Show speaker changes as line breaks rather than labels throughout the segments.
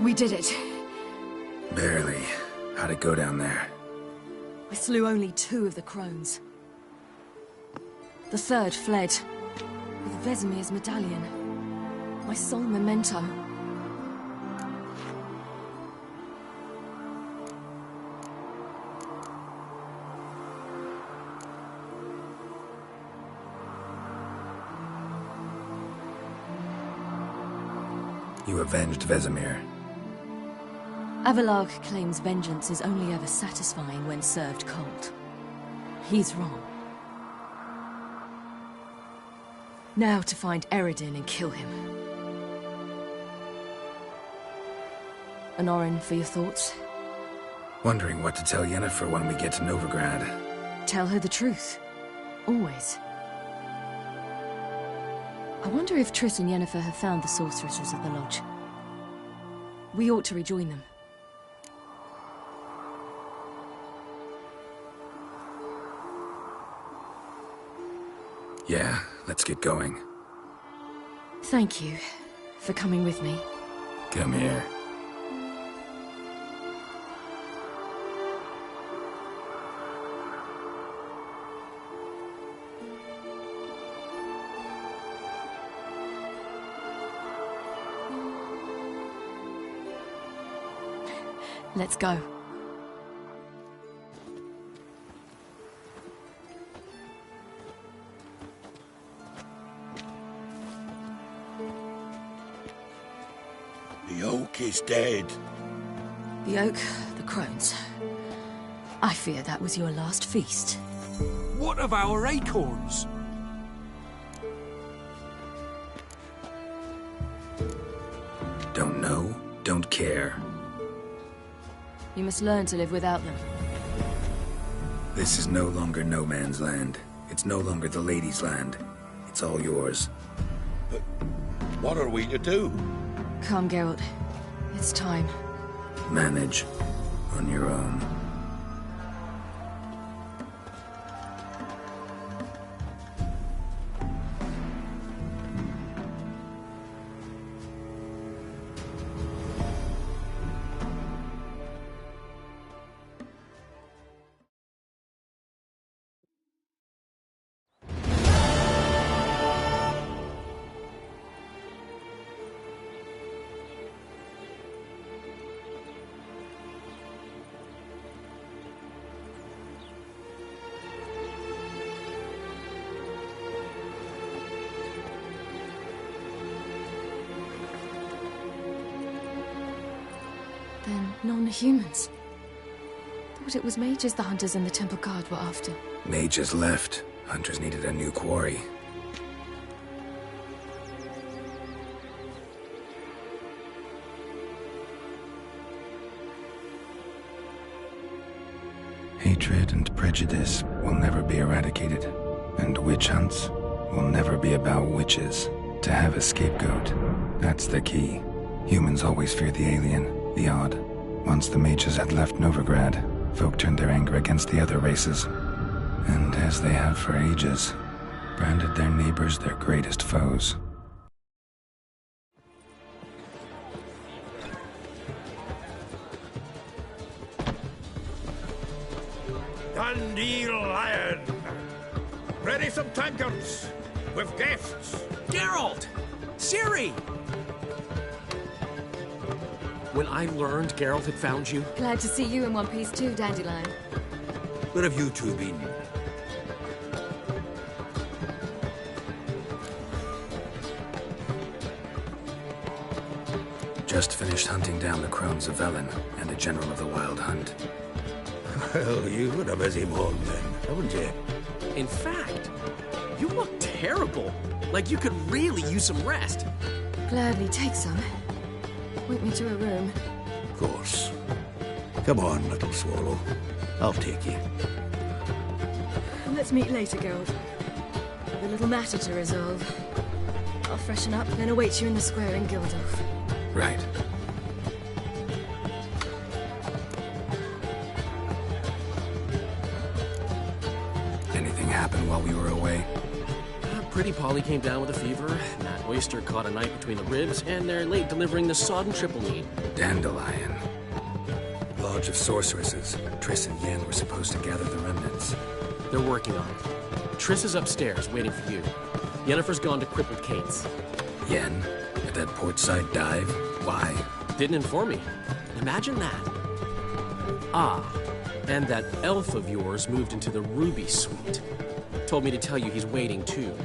We did it.
Barely. How'd it go down there?
We slew only 2 of the crones. The third fled, with Vesemir's medallion. My sole memento.
You avenged Vesemir.
Avalarg claims vengeance is only ever satisfying when served cold. He's wrong. Now to find Eredin and kill him. Anorin, for your thoughts?
Wondering what to tell Yennefer when we get to Novigrad.
Tell her the truth. Always. I wonder if Triss and Yennefer have found the sorceresses of the Lodge. We ought to rejoin them.
Yeah, let's get going.
Thank you for coming with me.
Come here.
Let's go.
The oak is dead.
The oak, the crones. I fear that was your last feast.
What of our acorns?
Don't know, don't care.
You must learn to live without them.
This is no longer no man's land. It's no longer the lady's land. It's all yours.
But what are we to do?
Come, Geralt. It's time.
Manage on your own.
Then non-humans. Thought it was mages the hunters and the temple guard were after.
Mages left. Hunters needed a new quarry. Hatred and prejudice will never be eradicated, and witch hunts will never be about witches. To have a scapegoat, that's the key. Humans always fear the alien, the odd. Once the mages had left Novigrad, folk turned their anger against the other races. And as they have for ages, branded their neighbors their greatest foes.
Dandelion! Ready some tankards with guests.
Geralt! Ciri! When I learned Geralt had found you,
Glad to see you in one piece too, Dandelion.
Where have you two been?
Just finished hunting down the crones of Velen and a general of the Wild Hunt.
Well, you've had a busy morning then, haven't you?
in fact, you look terrible. Like you could really use some rest.
Gladly take some. Point me to a room.
Of course. Come on, little swallow. I'll take you.
Let's meet later, Geralt. I've a little matter to resolve. I'll freshen up, then await you in the square in Gildorf.
Right. Anything happen while we were away?
Pretty Polly came down with a fever. Not Oyster caught a knife between the ribs, and they're late delivering the sodden triple meat.
Dandelion. Lodge of Sorceresses. Triss and Yen were supposed to gather the remnants.
They're working on it. Triss is upstairs, waiting for you. Yennefer's gone to crippled Kate's.
Yen? At that portside dive? Why?
Didn't inform me. Imagine that. Ah, and that elf of yours moved into the Ruby Suite. Told me to tell you he's waiting, too.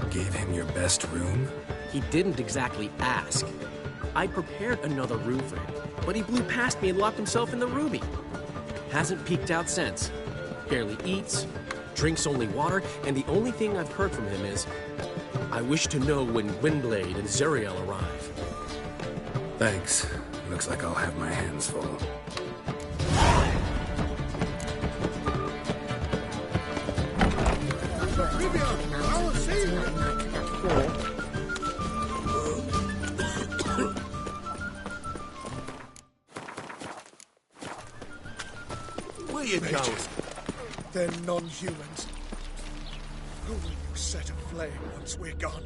Gave him your best room?
He didn't exactly ask. I prepared another room for him, but he blew past me and locked himself in the Ruby. Hasn't peeked out since. Barely eats, drinks only water, and the only thing I've heard from him is, I wish to know when Windblade and Zeriel arrive.
Thanks. Looks like I'll have my hands full.
Where you going?
They're non-humans. Who will you set aflame once we're gone?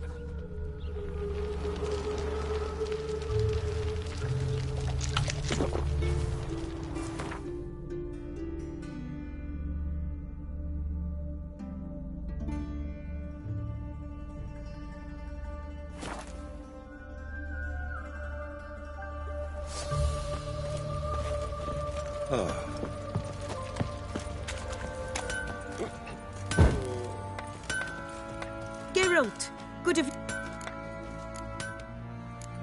Geralt, good of...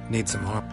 Need some harm.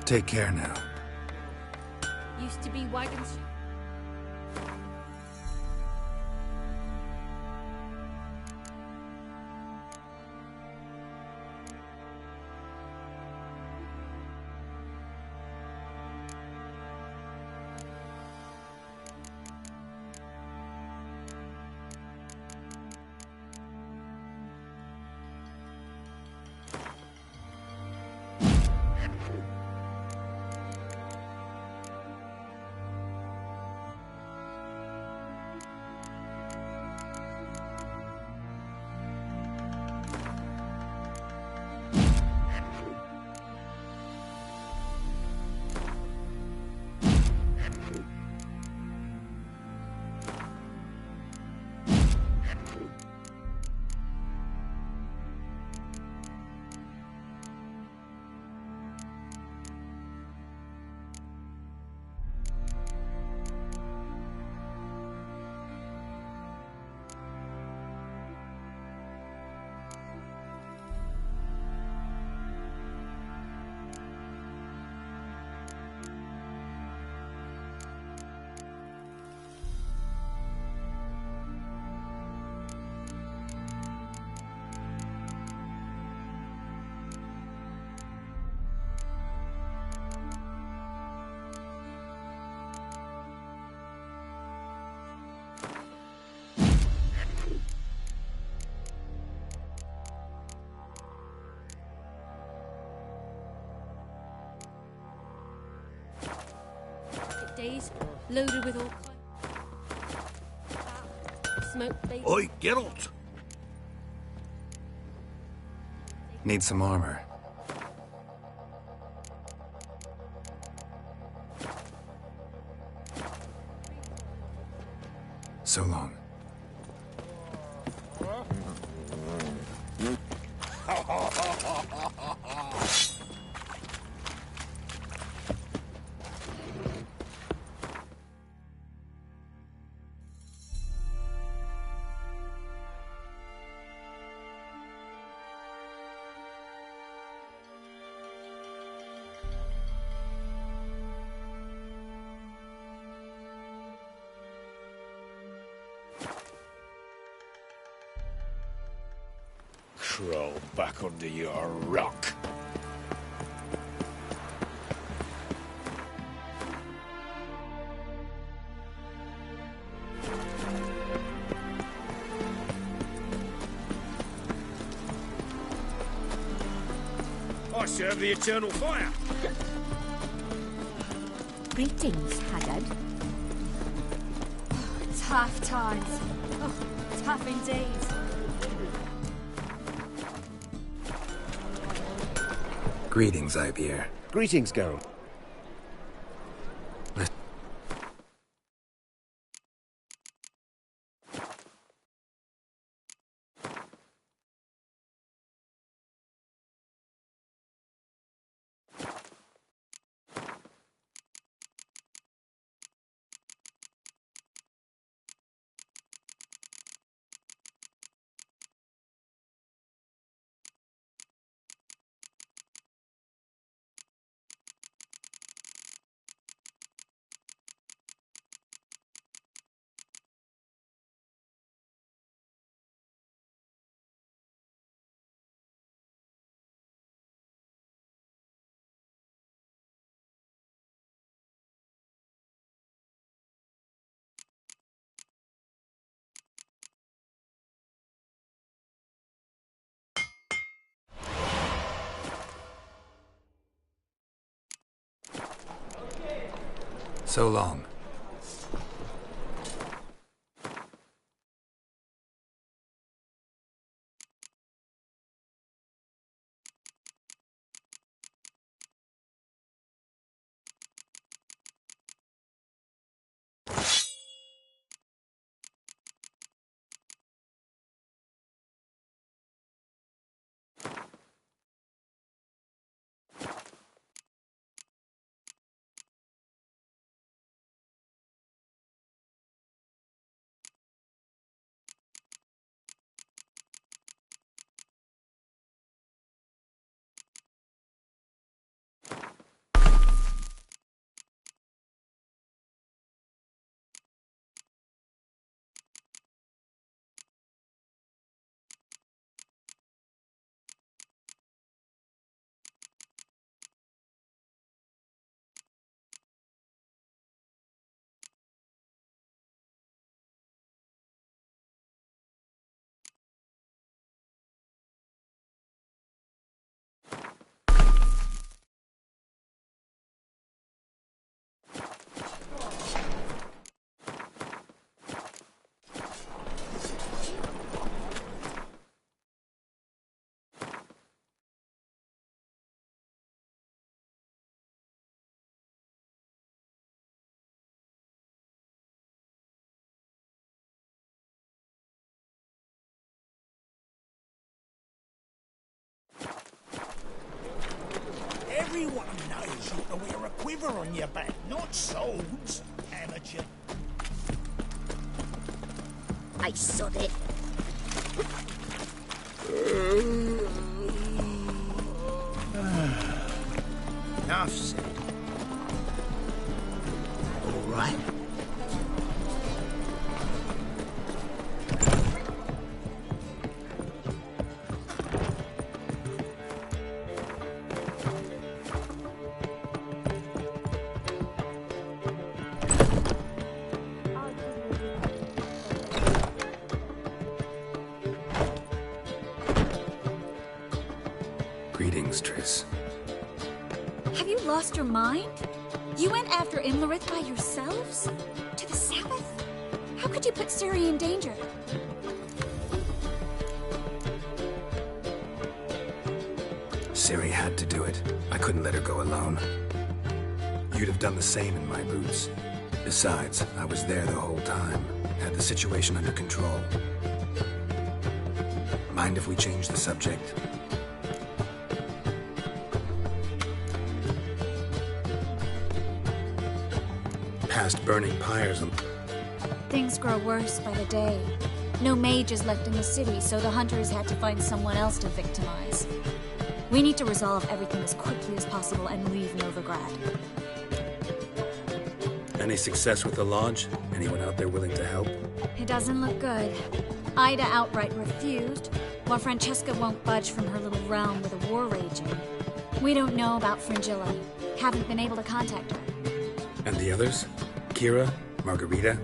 Take care now.
Used to be wagons. Days loaded with all kinds. Smoke bait.
Oi, Geralt!
Need some armor. So long.
Crawl back under your rock. I serve the eternal fire.
Greetings, Haggard. Tough times. Oh, tough indeed.
Greetings, Ibeer.
Greetings, Geralt.
So long.
quiver on your back, not swords, amateur.
I sod it.
Enough said. All right.
Greetings, Triss.
Have you lost your mind? You went after Imlerith by yourselves? To the Sabbath? How could you put Ciri in danger?
Ciri had to do it. I couldn't let her go alone. You'd have done the same in my boots. Besides, I was there the whole time. Had the situation under control. Mind if we change the subject? Past burning pyres and...
Things grow worse by the day. No mages left in the city, so the hunters had to find someone else to victimize. We need to resolve everything as quickly as possible and leave Novigrad.
Any success with the Lodge? Anyone out there willing to help?
It doesn't look good. Ida outright refused, while Francesca won't budge from her little realm with a war raging. We don't know about Fringilla. Haven't been able to contact her.
And the others? Kira? Margarita?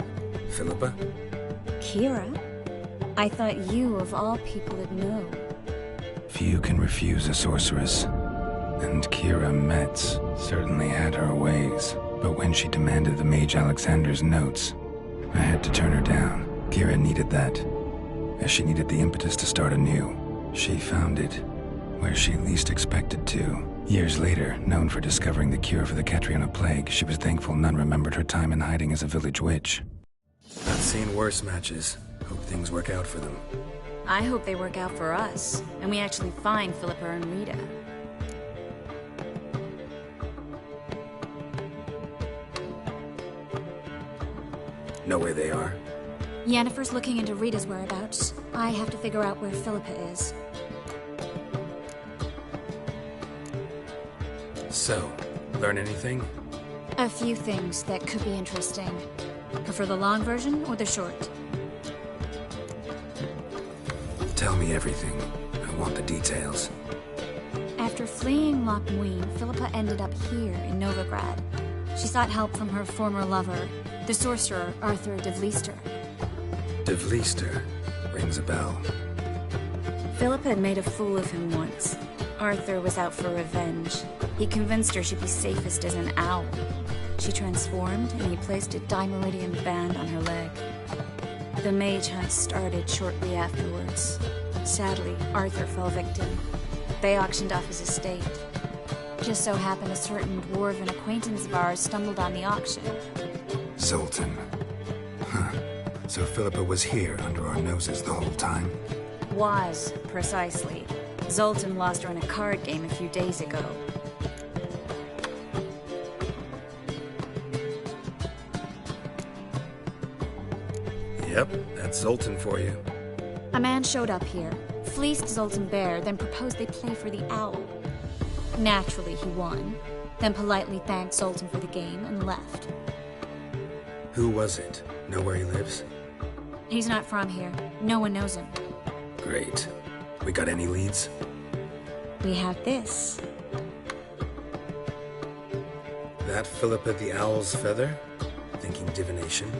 Philippa?
Kira? I thought you, of all people, would know.
Few can refuse a sorceress. And Kira Metz certainly had her ways. But when she demanded the Mage Alexander's notes, I had to turn her down. Kira needed that, as she needed the impetus to start anew. She found it where she least expected to. Years later, known for discovering the cure for the Catriona plague, she was thankful none remembered her time in hiding as a village witch. I've seen worse matches. Hope things work out for them.
I hope they work out for us, and we actually find Philippa and Rita.
Know where they are?
Yennefer's looking into Rita's whereabouts. I have to figure out where Philippa is.
So, learn anything?
A few things that could be interesting. Prefer the long version or the short?
Tell me everything. I want the details.
After fleeing Loch Muin, Philippa ended up here in Novigrad. She sought help from her former lover, the sorcerer Arthur de Vlister.
De Vlister rings a bell.
Philippa had made a fool of him once. Arthur was out for revenge. He convinced her she'd be safest as an owl. She transformed, and he placed a Dimeridian band on her leg. The mage hunt started shortly afterwards. Sadly, Arthur fell victim. They auctioned off his estate. Just so happened a certain dwarven acquaintance of ours stumbled on the auction.
Zoltan. Huh. So Philippa was here under our noses the whole time?
Was, precisely. Zoltan lost her in a card game a few days ago.
Yep, that's Zoltan for you.
A man showed up here, fleeced Zoltan bare, then proposed they play for the owl. Naturally, he won, then politely thanked Zoltan for the game and left.
Who was it? Know where he lives?
He's not from here. No one knows him.
Great. We got any leads?
We have this.
That Philippa the Owl's feather? Thinking divination?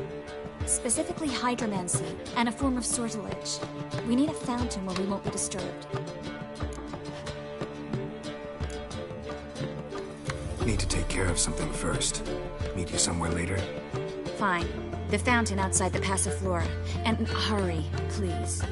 Specifically hydromancy, and a form of sortilege. We need a fountain where we won't be disturbed.
Need to take care of something first. Meet you somewhere later?
Fine. The fountain outside the Passiflora. And hurry, please.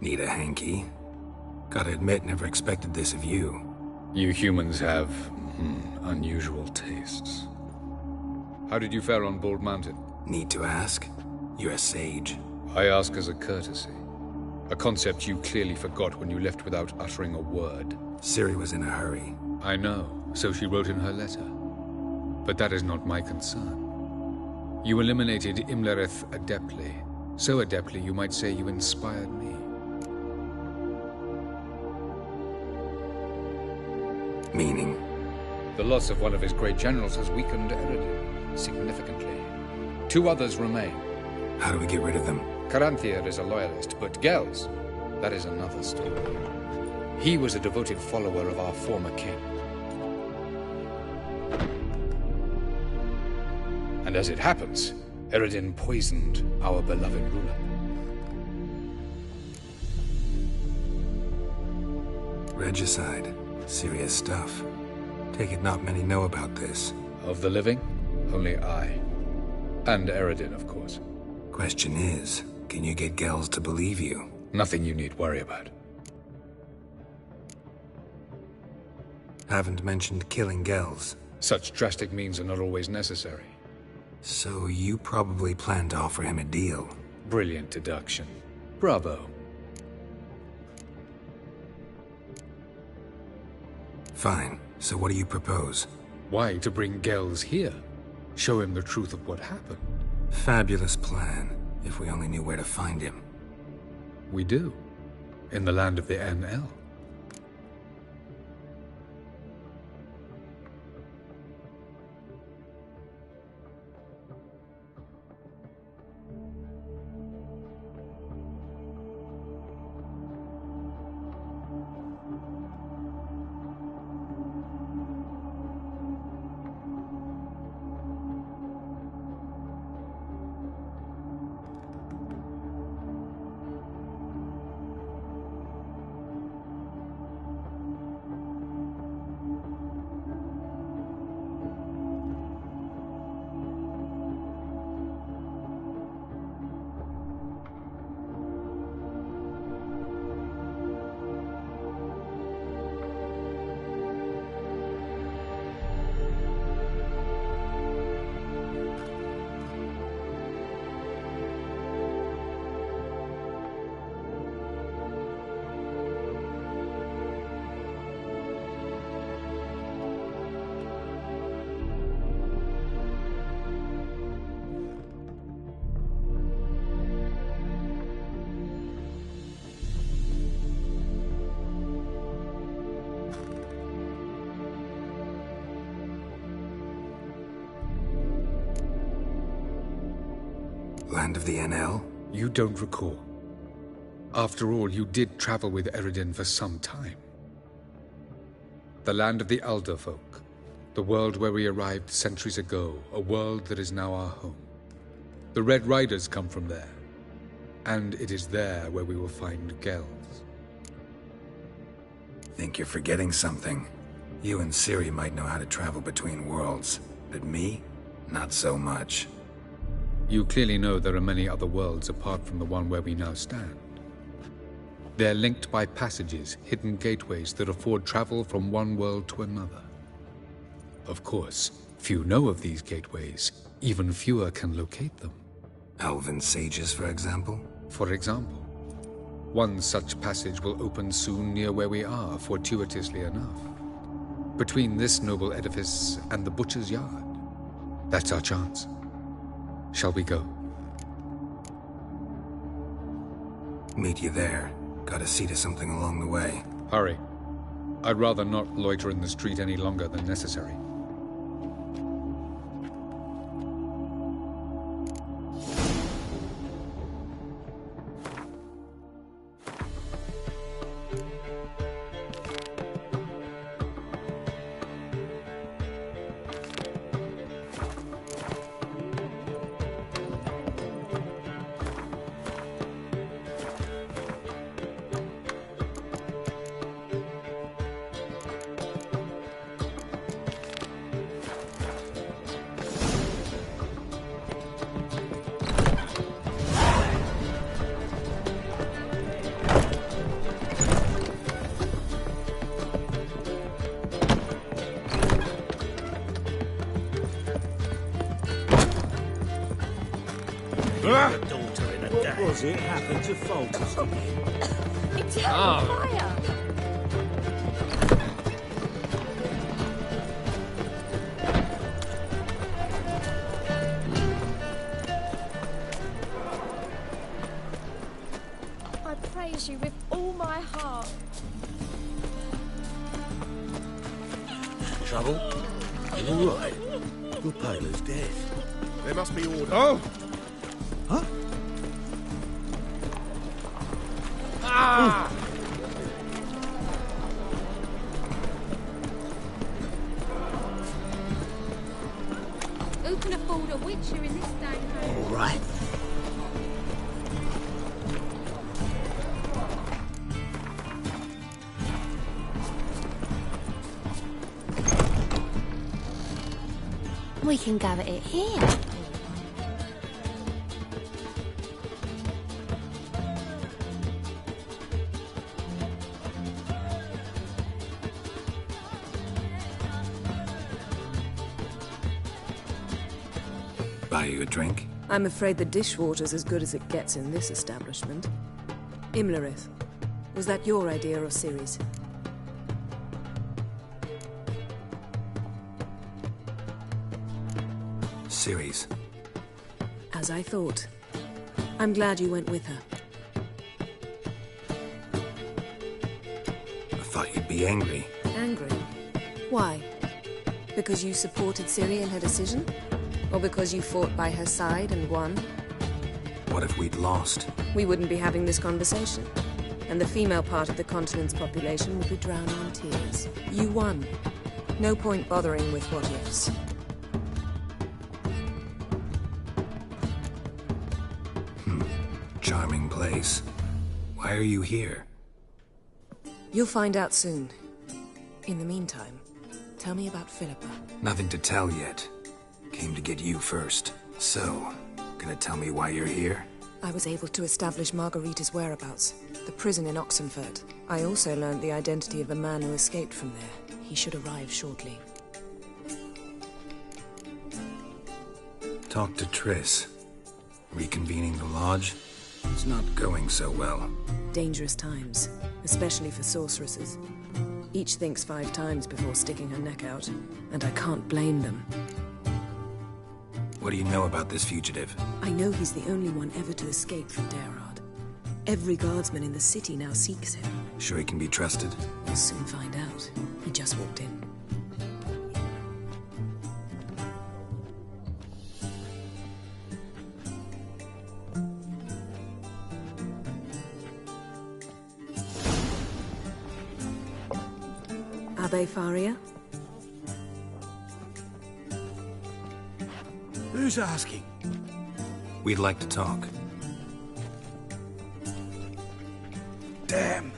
Need a hanky? Gotta admit, never expected this of you.
You humans have, unusual tastes. How did you fare on Bald Mountain?
Need to ask? You're a sage.
I ask as a courtesy. A concept you clearly forgot when you left without uttering a word.
Ciri was in a hurry.
I know, so she wrote in her letter. But that is not my concern. You eliminated Imlerith adeptly. So adeptly, you might say you inspired me.
Meaning?
The loss of one of his great generals has weakened Eredin significantly. 2 others remain.
How do we get rid of them?
Caranthier is a loyalist, but Gels, that is another story. He was a devoted follower of our former king. And as it happens, Eredin poisoned our beloved ruler.
Regicide. Serious stuff. Take it not many know about this.
Of the living, only I. And Eredin, of course.
Question is, can you get Gels to believe you?
Nothing you need worry about.
Haven't mentioned killing Gels.
Such drastic means are not always necessary.
So you probably plan to offer him a deal.
Brilliant deduction. Bravo.
Fine. So what do you propose?
Why, to bring Gels here. Show him the truth of what happened.
Fabulous plan, if we only knew where to find him.
We do. In the land of the NL.
Land of the NL?
You don't recall. After all, you did travel with Eredin for some time. The land of the Alder folk. The world where we arrived centuries ago. A world that is now our home. The Red Riders come from there. And it is there where we will find Gels.
Think you're forgetting something. You and Ciri might know how to travel between worlds, but me? Not so much.
You clearly know there are many other worlds apart from the one where we now stand. They're linked by passages, hidden gateways that afford travel from one world to another. Of course, few know of these gateways. Even fewer can locate them.
Elven sages, for example?
For example. One such passage will open soon near where we are, fortuitously enough. Between this noble edifice and the butcher's yard. That's our chance. Shall we go?
Meet you there. Gotta see to something along the way.
Hurry. I'd rather not loiter in the street any longer than necessary.
Does it happen to falters again?
Eternal fire!
I praise you with all my heart.
Trouble? You all right? You're pale as death.
There must be order.
Oh! Huh?
Who can afford a witcher in this day and age?
All right.
We can go at it here.
Buy you a drink?
I'm afraid the dishwater's as good as it gets in this establishment. Imlerith, was that your idea or Ciri's?
Series.
As I thought. I'm glad you went with her.
I thought you'd be angry.
Angry? Why? Because you supported Ciri in her decision? Or because you fought by her side and won?
What if we'd lost?
We wouldn't be having this conversation. And the female part of the continent's population would be drowning in tears. You won. No point bothering with what ifs.
Charming place. Why are you here?
You'll find out soon. In the meantime, tell me about Philippa.
Nothing to tell yet. Came to get you first. So, gonna tell me why you're here?
I was able to establish Margarita's whereabouts. The prison in Oxenfurt. I also learned the identity of a man who escaped from there. He should arrive shortly.
Talk to Triss. Reconvening the lodge? It's not going so well.
Dangerous times, especially for sorceresses. Each thinks 5 times before sticking her neck out, and I can't blame them.
What do you know about this fugitive?
I know he's the only one ever to escape from Derard. Every guardsman in the city now seeks him.
Sure he can be trusted?
We'll soon find out. He just walked in. Abbe Faria?
Who's asking?
We'd like to talk.
Damn.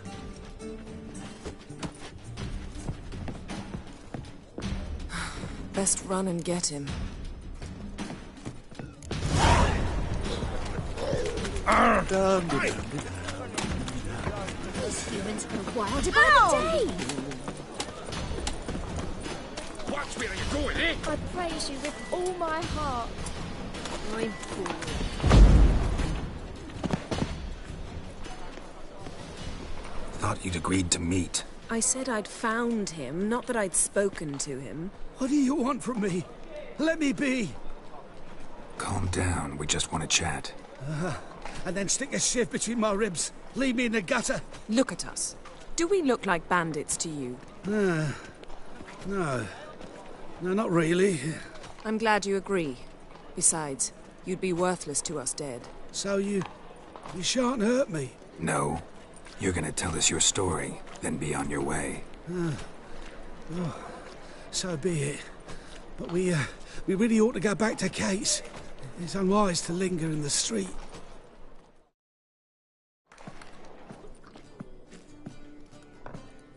Best run and get him.
Humans go wild about the day.
Watch where you're going, eh?
I praise you with all my heart.
I'm fool.
Thought you'd agreed to meet.
I said I'd found him, not that I'd spoken to him.
What do you want from me? Let me be.
Calm down, we just want to chat.
And then stick a shiv between my ribs. Leave me in the gutter.
Look at us. Do we look like bandits to you?
No. No, not really.
I'm glad you agree. Besides, you'd be worthless to us dead.
So you shan't hurt me.
No. You're gonna tell us your story, then be on your way.
So be it. But we really ought to go back to Kate's. It's unwise to linger in the street.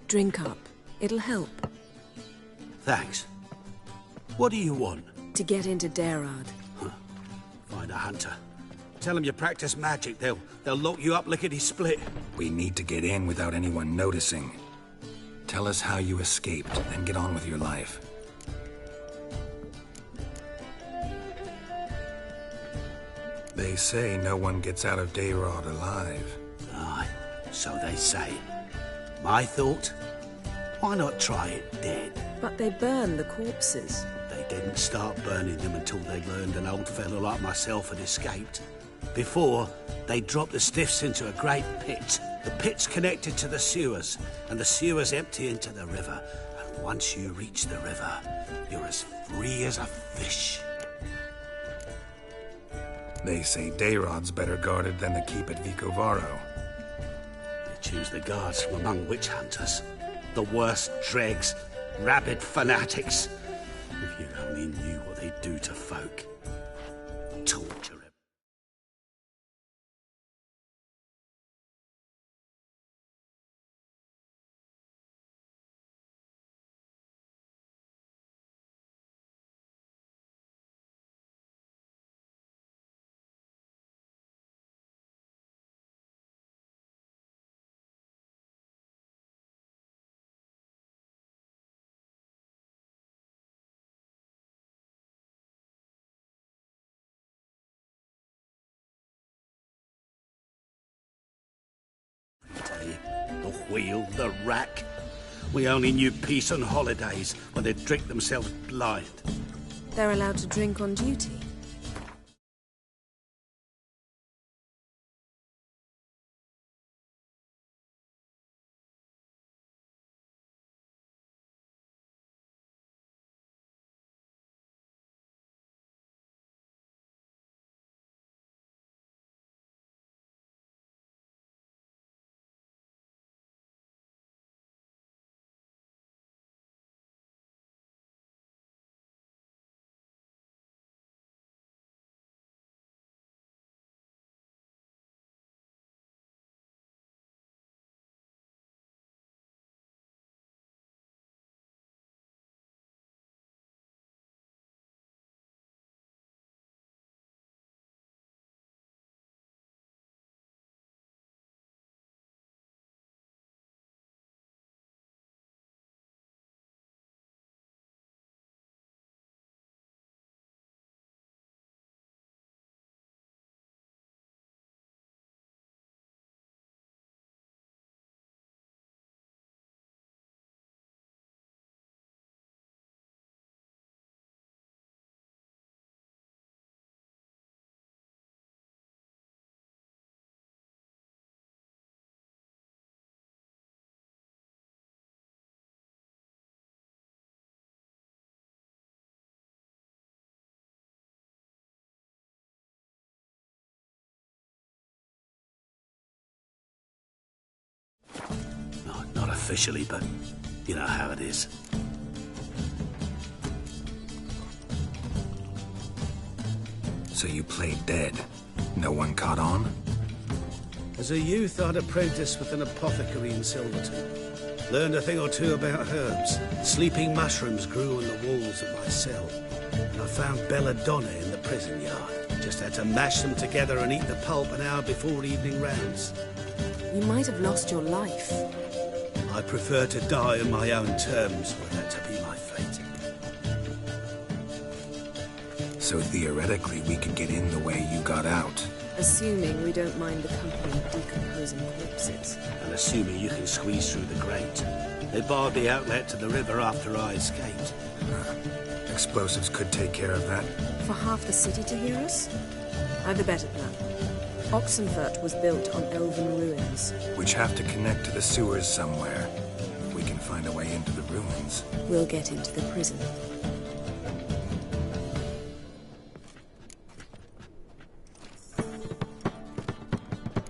Drink up. It'll help.
Thanks. What do you want?
To get into Derard.
Find a hunter. Tell them you practice magic. They'll lock you up lickety-split.
We need to get in without anyone noticing. Tell us how you escaped, then get on with your life. They say no one gets out of Dayrod alive.
Aye, so they say. My thought? Why not try it dead?
But they burn the corpses.
They didn't start burning them until they learned an old fellow like myself had escaped. Before, they dropped the stiffs into a great pit. The pit's connected to the sewers, and the sewers empty into the river. And once you reach the river, you're as free as a fish.
They say Dayrod's better guarded than the keep at Vicovaro.
They choose the guards from among witch hunters. The worst dregs, rabid fanatics. If you only knew what they do to folk. Torture him. The wheel, the rack. We only knew peace on holidays when they'd drink themselves blind.
They're allowed to drink on duty.
No, not officially, but you know how it is.
So you played dead. No one caught on?
As a youth, I'd apprenticed with an apothecary in Silverton. Learned a thing or two about herbs. Sleeping mushrooms grew on the walls of my cell. And I found belladonna in the prison yard. Just had to mash them together and eat the pulp an hour before evening rounds.
You might have lost your life.
I prefer to die on my own terms, were that to be my fate.
So theoretically, we could get in the way you got out.
Assuming we don't mind the company of decomposing corpses.
And assuming you can squeeze through the grate. They barred the outlet to the river after I escaped.
Explosives could take care of that.
For half the city to hear us? I've a better plan. Oxenfurt was built on elven ruins.
Which have to connect to the sewers somewhere. If we can find a way into the ruins.
We'll get into the prison.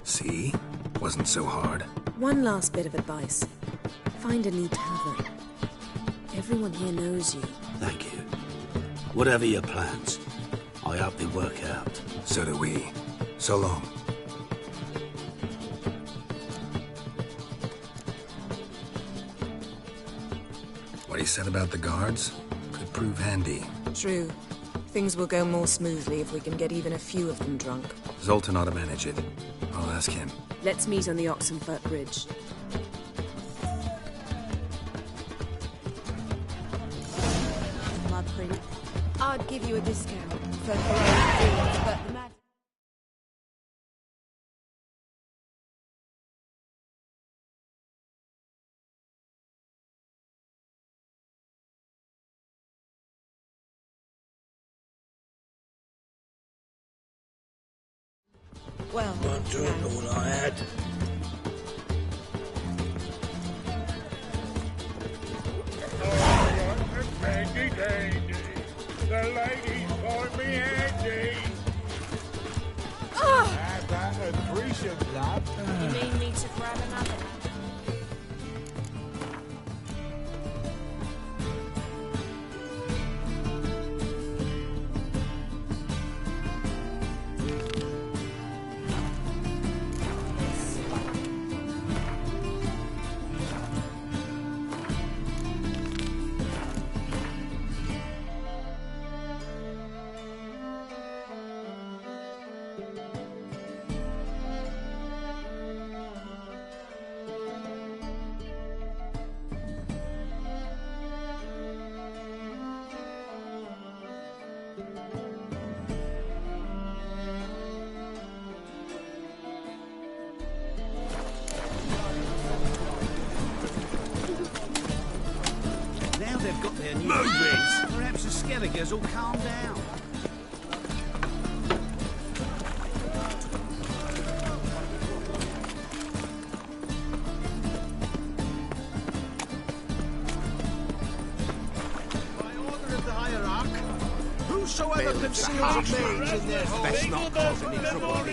See? Wasn't so hard.
One last bit of advice. Find a neat tavern. Everyone here knows you.
Thank you. Whatever your plans, I hope they work out.
So do we. So long. What he said about the guards could prove handy.
True. Things will go more smoothly if we can get even a few of them drunk.
Zoltan ought to manage it. I'll ask him.
Let's meet on the Oxenfurt Bridge.
I'd give you a discount for heroic deeds, but the
Well,
I drank all I had.
Dandy, dandy. The ladies call me Andy. Have that accretion, lad.
You need me to grab another?
Now they've got their new friends, perhaps the Skelligers will calm down. By order of the hierarch, whosoever conceals a mage in their home...
Best not cause any trouble.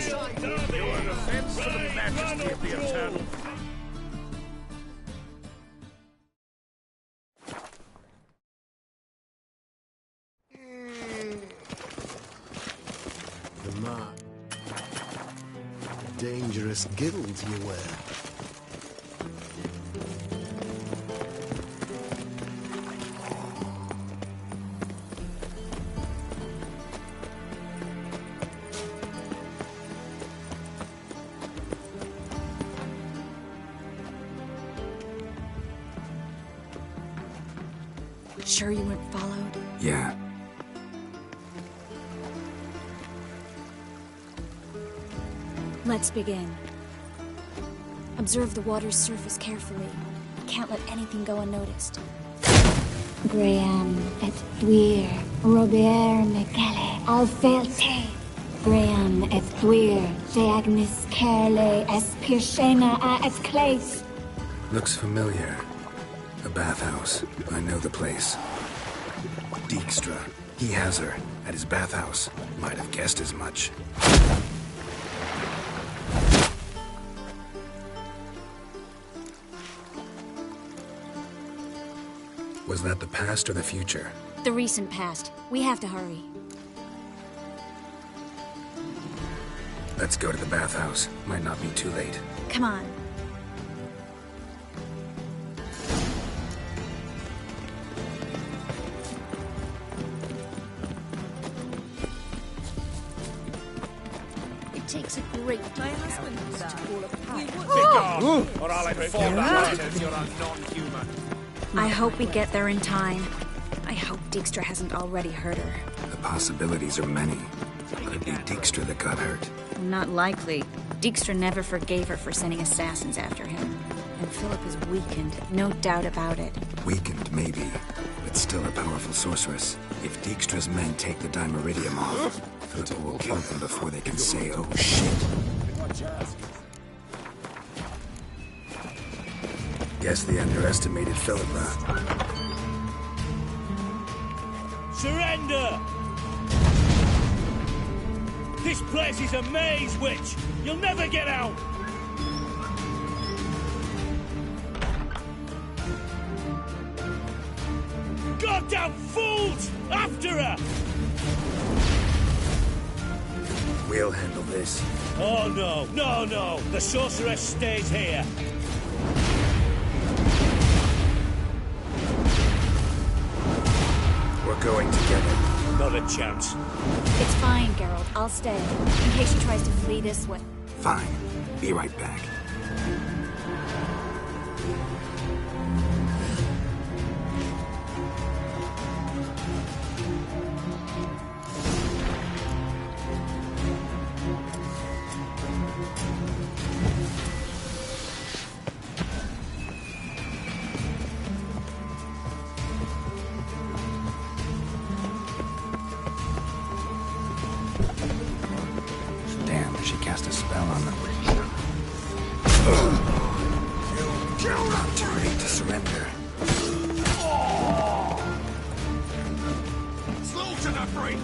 You're an offence to the majesty of the Eternal.
The mark. Dangerous guild you wear.
Sure you weren't followed?
Yeah.
Let's begin. Observe the water's surface carefully. Can't let anything go unnoticed.
Graham et thuir, Robert Mecale, Alfelte. Graham et thuir, Deagnis Kerle, es Pirshena a es Clace.
Looks familiar. A bathhouse. I know the place. Dijkstra. He has her. At his bathhouse. Might have guessed as much. Was that the past or the future?
The recent past. We have to hurry.
Let's go to the bathhouse. Might not be too late.
Come on. It takes a great deal of cowardice to call a pie.
Begone, or I'll inform the hunters you're a non-human.
I hope we get there in time. I hope Dijkstra hasn't already hurt her.
The possibilities are many. Could be Dijkstra that got hurt.
Not likely. Dijkstra never forgave her for sending assassins after him. And Philip is weakened, no doubt about it.
Weakened, maybe, but still a powerful sorceress. If Dijkstra's men take the Dimeridium off, Philip will kill them before they can say, oh shit. Guess they underestimated Philippa.
Surrender! This place is a maze, witch! You'll never get out! Goddamn fools! After her!
We'll handle this.
Oh no, no, no! The sorceress stays here!
We're going together.
Not a chance.
It's fine, Geralt. I'll stay. In case she tries to flee this way.
Fine. Be right back. Damn, she cast a spell. Too late to surrender.
Slaughter the freak!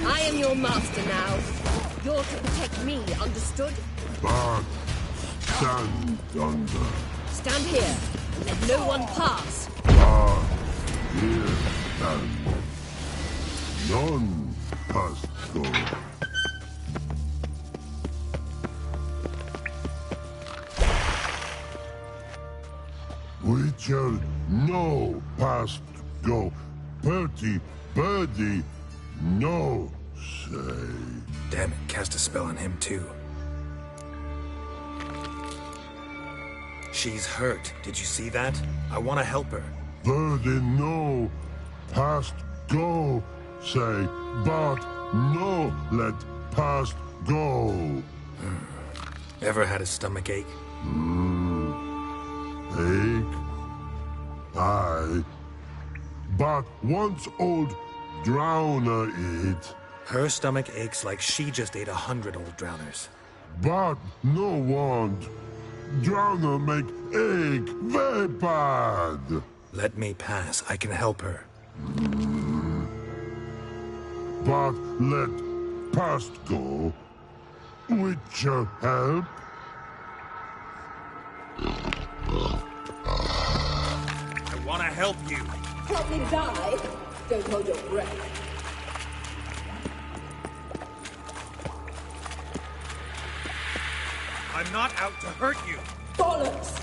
I am your master now. You're to protect me, understood?
But stand under.
Stand here and let no one pass.
But here and none must go. Witcher, no past go. Bertie, birdie, no say.
Damn it, cast a spell on him too. She's hurt. Did you see that? I want to help her.
Birdie, no past go say. But no let past go.
Ever had a stomach ache?
Ache? Aye. But once old drowner eat.
Her stomach aches like she just ate 100 old drowners.
But no want. Drowner make ache very bad.
Let me pass. I can help her.
But let past go. Witcher help.
I want to help you.
Help me die. Don't hold your breath.
I'm not out to hurt you.
Bollocks!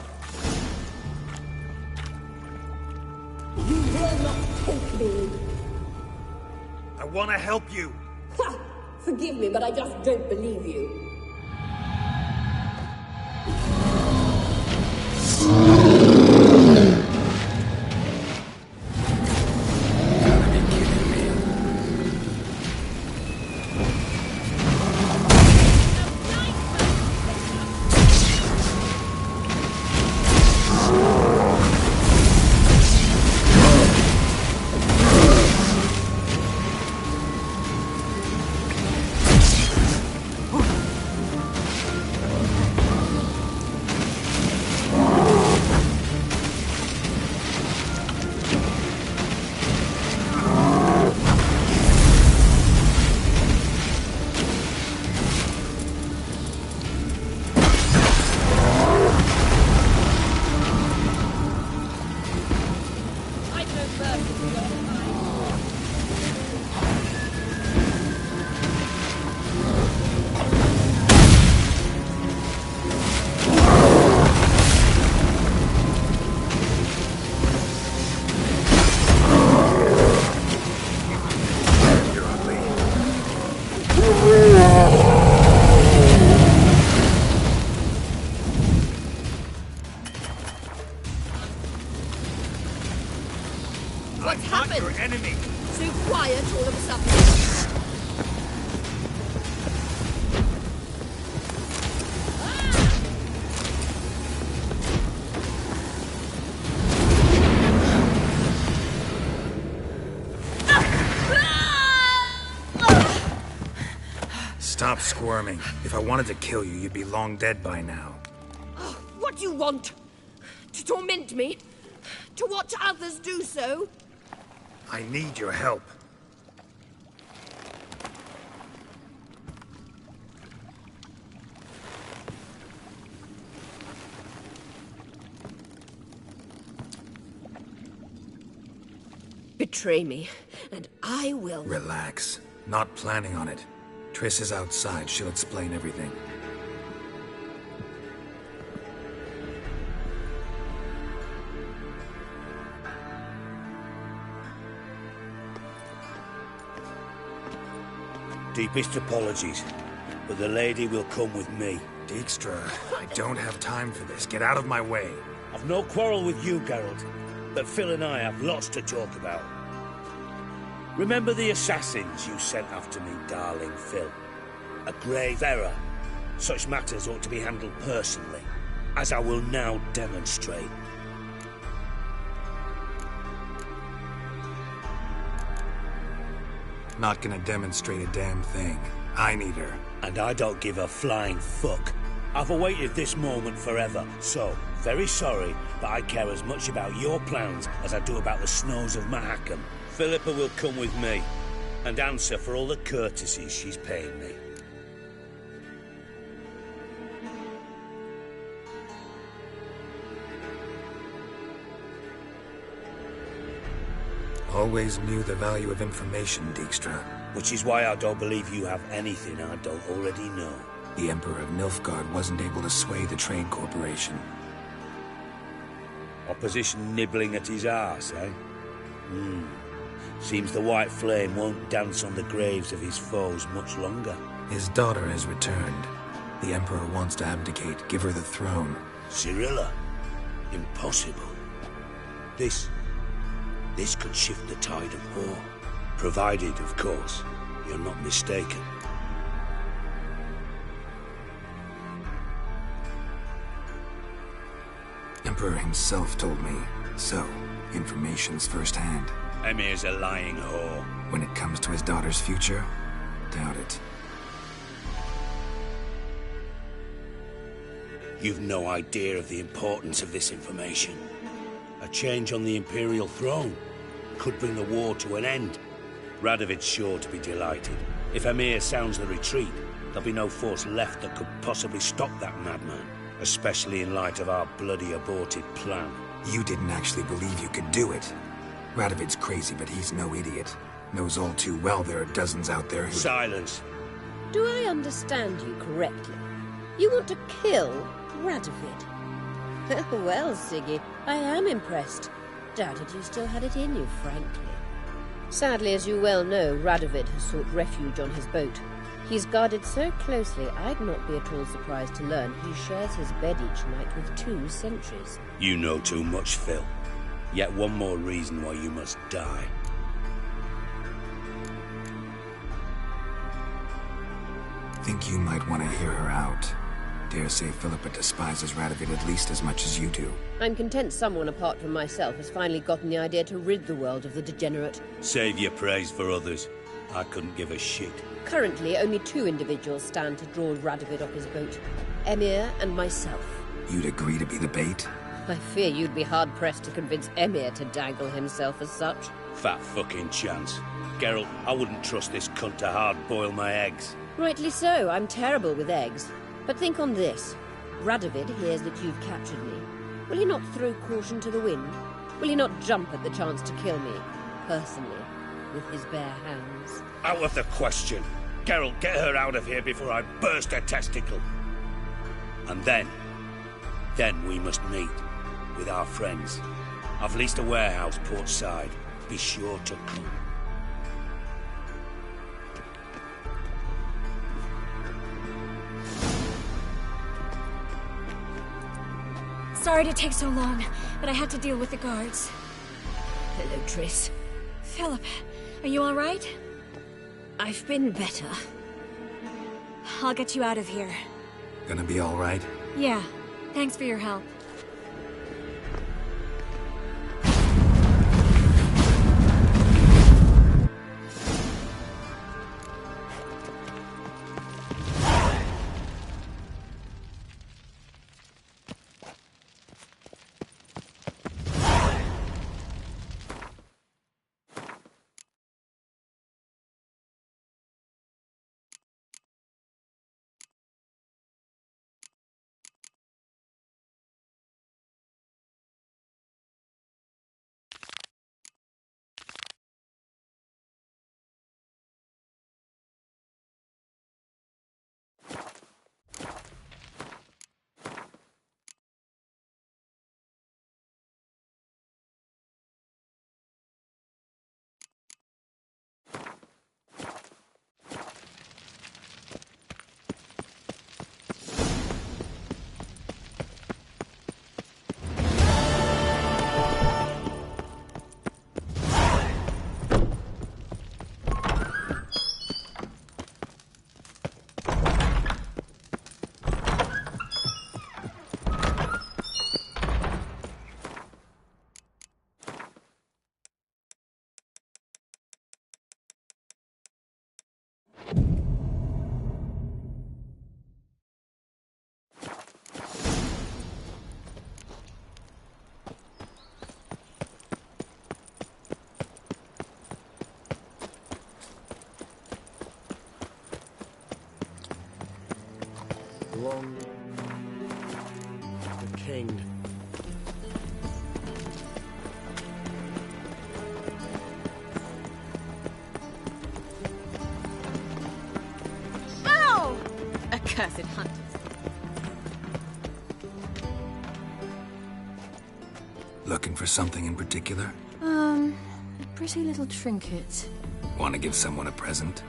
You will not take me.
I want to help you.
Ha! Forgive me, but I just don't believe you. What's happened?
Your enemy.
So quiet all of a sudden.
Stop squirming. If I wanted to kill you, you'd be long dead by now.
What do you want? To torment me? To watch others do so?
I need your help.
Betray me, and I will...
Relax. Not planning on it. Triss is outside. She'll explain everything.
Deepest apologies, but the lady will come with me.
Dijkstra, I don't have time for this. Get out of my way.
I've no quarrel with you, Geralt. but Phil and I have lots to talk about. Remember the assassins you sent after me, darling Phil? A grave error. Such matters ought to be handled personally, as I will now demonstrate.
Not gonna demonstrate a damn thing. I need her.
And I don't give a flying fuck. I've awaited this moment forever, so, very sorry, but I care as much about your plans as I do about the snows of Mahakam. Philippa will come with me, and answer for all the courtesies she's paying me.
Always knew the value of information, Dijkstra.
Which is why I don't believe you have anything I don't already know.
The Emperor of Nilfgaard wasn't able to sway the Trade Corporation.
Opposition nibbling at his arse, eh? Seems the White Flame won't dance on the graves of his foes much longer.
His daughter has returned. The Emperor wants to abdicate, give her the throne.
Cyrilla? Impossible. This could shift the tide of war. Provided, of course, you're not mistaken.
Emperor himself told me. So, information's firsthand.
Emir's a lying whore.
When it comes to his daughter's future, doubt it.
You've no idea of the importance of this information. A change on the Imperial throne could bring the war to an end. Radovid's sure to be delighted. If Emir sounds the retreat, there'll be no force left that could possibly stop that madman. Especially in light of our bloody aborted plan.
You didn't actually believe you could do it. Radovid's crazy, but he's no idiot. Knows all too well there are dozens out there who—
Silence!
Do I understand you correctly? You want to kill Radovid? Well, Siggy, I am impressed. Doubted you still had it in you, frankly. Sadly, as you well know, Radovid has sought refuge on his boat. He's guarded so closely, I'd not be at all surprised to learn he shares his bed each night with 2 sentries.
You know too much, Phil. Yet one more reason why you must die.
Think you might want to hear her out. Dare say Philippa despises Radovid at least as much as you do.
I'm content someone apart from myself has finally gotten the idea to rid the world of the degenerate.
Save your praise for others. I couldn't give a shit.
Currently, only 2 individuals stand to draw Radovid off his boat. Emir and myself.
You'd agree to be the bait?
I fear you'd be hard-pressed to convince Emir to dangle himself as such.
Fat fucking chance. Geralt, I wouldn't trust this cunt to hard-boil my eggs.
Rightly so, I'm terrible with eggs. But think on this. Radovid hears that you've captured me. Will he not throw caution to the wind? Will he not jump at the chance to kill me, personally, with his bare hands?
Out of the question. Geralt, get her out of here before I burst her testicle. And then we must meet with our friends. I've leased a warehouse port side. Be sure to come.
Sorry to take so long, but I had to deal with the guards.
Hello, Triss.
Philip, are you all right?
I've been better.
I'll get you out of here.
Gonna be all right?
Yeah. Thanks for your help.
Cursed hunters.
Looking for something in particular?
A pretty little trinket.
Want to give someone a present?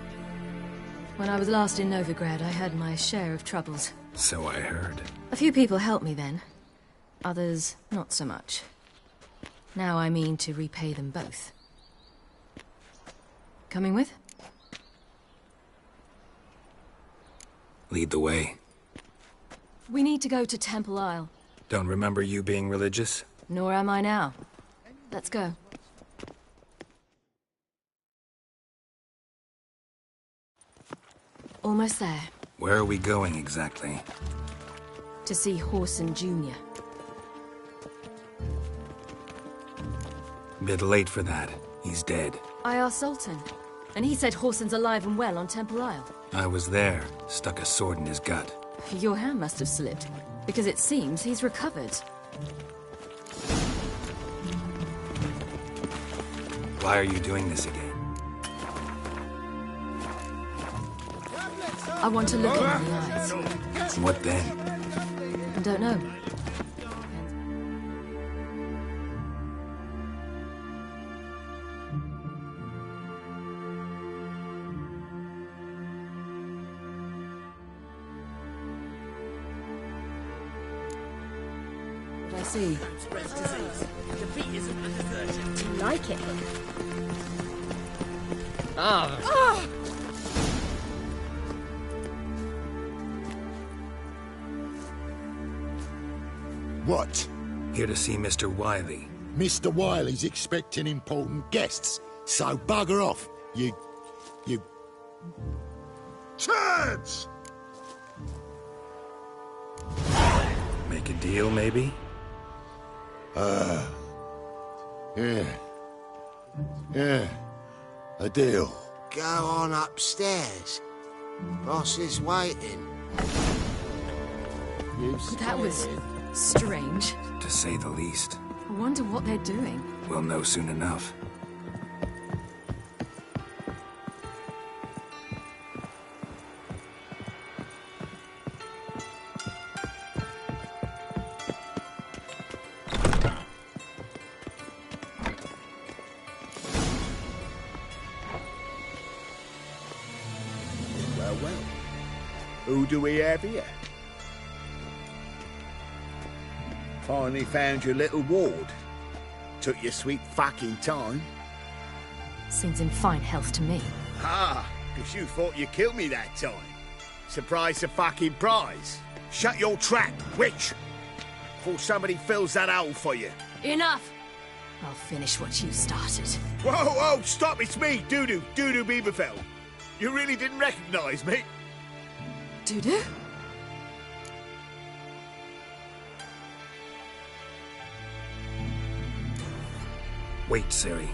When I was last in Novigrad, I had my share of troubles.
So I heard.
A few people helped me then. Others, not so much. Now I mean to repay them both. Coming with?
Lead the way.
We need to go to Temple Isle.
Don't remember you being religious?
Nor am I now. Let's go. Almost there.
Where are we going exactly?
To see Horson Jr.
Bit late for that. He's dead.
I asked Sultan, and he said Horson's alive and well on Temple Isle.
I was there. Stuck a sword in his gut.
Your hand must have slipped, because it seems he's recovered.
Why are you doing this again?
I want to look him in the eyes.
What then?
I don't know. What I see.
Do you like it?
Ah!
What?
Here to see Mr. Wiley.
Mr. Wiley's expecting important guests, so bugger off, you... Chads!
Make a deal, maybe?
Yeah. Yeah. A deal.
Go on upstairs. Boss is waiting.
That was strange.
To say the least.
I wonder what they're doing.
We'll know soon enough.
Well. Who do we have here? Finally found your little ward. Took your sweet fucking time.
Seems in fine health to me.
Ah, because you thought you killed me that time. Surprise the fucking prize. Shut your trap, witch! Before somebody fills that hole for you.
Enough! I'll finish what you started.
Whoa, stop, it's me, Dudu Bieberfeld. You really didn't recognize me?
Dudu?
Wait, Ciri.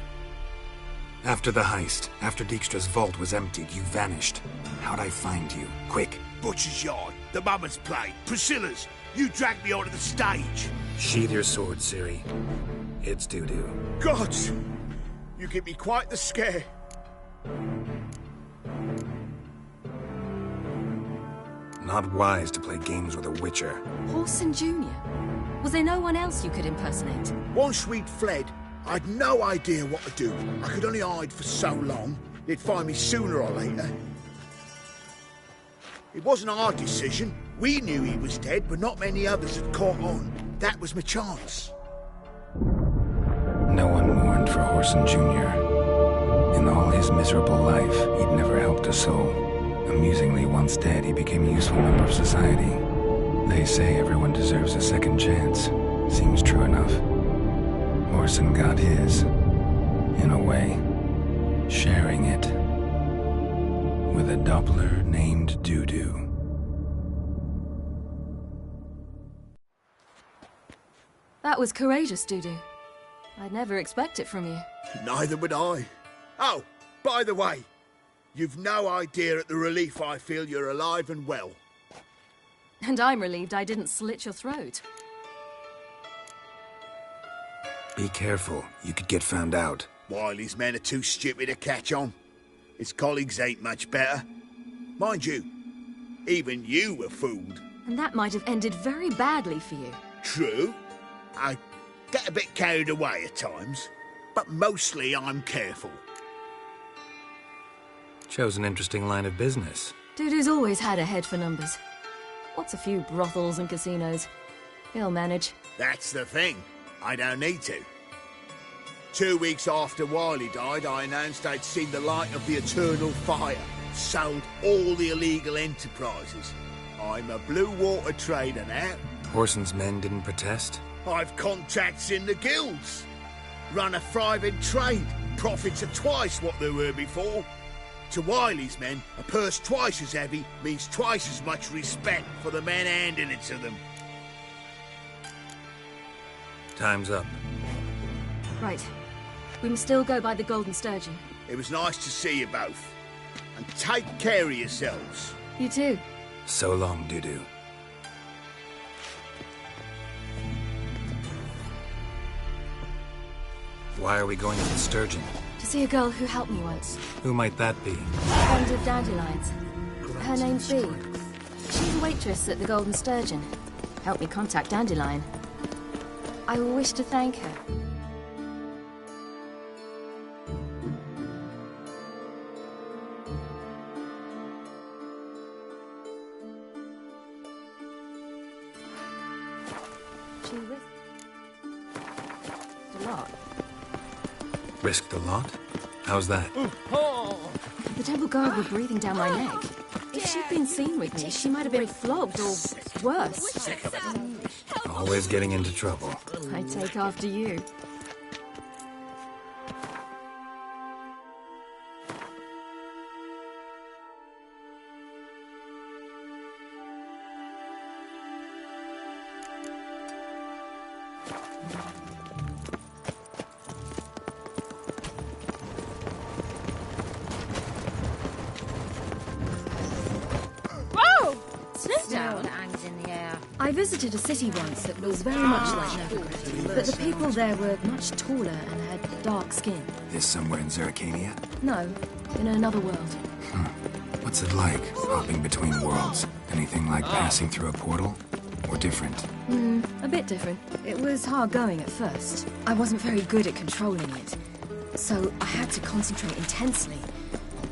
After the heist, after Dijkstra's vault was emptied, you vanished. How'd I find you? Quick.
Butcher's Yard, the Mama's Play, Priscilla's. You dragged me onto the stage.
Sheathe your sword, Ciri. It's Dudu.
God! You give me quite the scare.
Not wise to play games with a witcher.
Horson Jr. Was there no one else you could impersonate?
Once we'd fled, I'd no idea what to do. I could only hide for so long. They'd find me sooner or later. It wasn't our decision. We knew he was dead, but not many others had caught on. That was my chance.
No one mourned for Horson Jr. In all his miserable life, he'd never helped a soul. Amusingly, once dead, he became a useful member of society. They say everyone deserves a second chance. Seems true enough. Horson got his, in a way, sharing it with a Doppler named Dudu.
That was courageous, Dudu. I'd never expect it from you.
Neither would I. Oh, by the way, you've no idea at the relief I feel you're alive and well.
And I'm relieved I didn't slit your throat.
Be careful. You could get found out.
Wiley's men are too stupid to catch on. His colleagues ain't much better. Mind you, Even you were fooled.
And that might have ended very badly for you.
True. I get a bit carried away at times, but mostly I'm careful.
Chose an interesting line of business.
Dudu's always had a head for numbers. What's a few brothels and casinos? He'll manage.
That's the thing. I don't need to. 2 weeks after Wiley died, I announced I'd seen the light of the eternal fire. Sold all the illegal enterprises. I'm a blue water trader now.
Horson's men didn't protest?
I've contacts in the guilds. Run a thriving trade. Profits are twice what they were before. To Wiley's men, a purse twice as heavy means twice as much respect for the men handing it to them.
Time's up.
Right. We must still go by the Golden Sturgeon.
It was nice to see you both. And take care of yourselves.
You too.
So long, Dudu. Why are we going to the Sturgeon?
To see a girl who helped me once.
Who might that be?
A friend of Dandelion's. Her name's Bee. She's a waitress at the Golden Sturgeon. Helped me contact Dandelion. I wish to thank her. She risked a lot.
Risked a lot? How's that?
The temple guard were breathing down my neck. If she'd been seen with me, she might have been flogged or worse.
Always getting into trouble.
I take after you. I visited a city once that was very much like Novigrad, but the people there were much taller and had dark skin.
This somewhere in Zerrikania?
No, in another world.
What's it like, hopping between worlds? Anything like passing through a portal? Or different?
A bit different. It was hard going at first. I wasn't very good at controlling it, so I had to concentrate intensely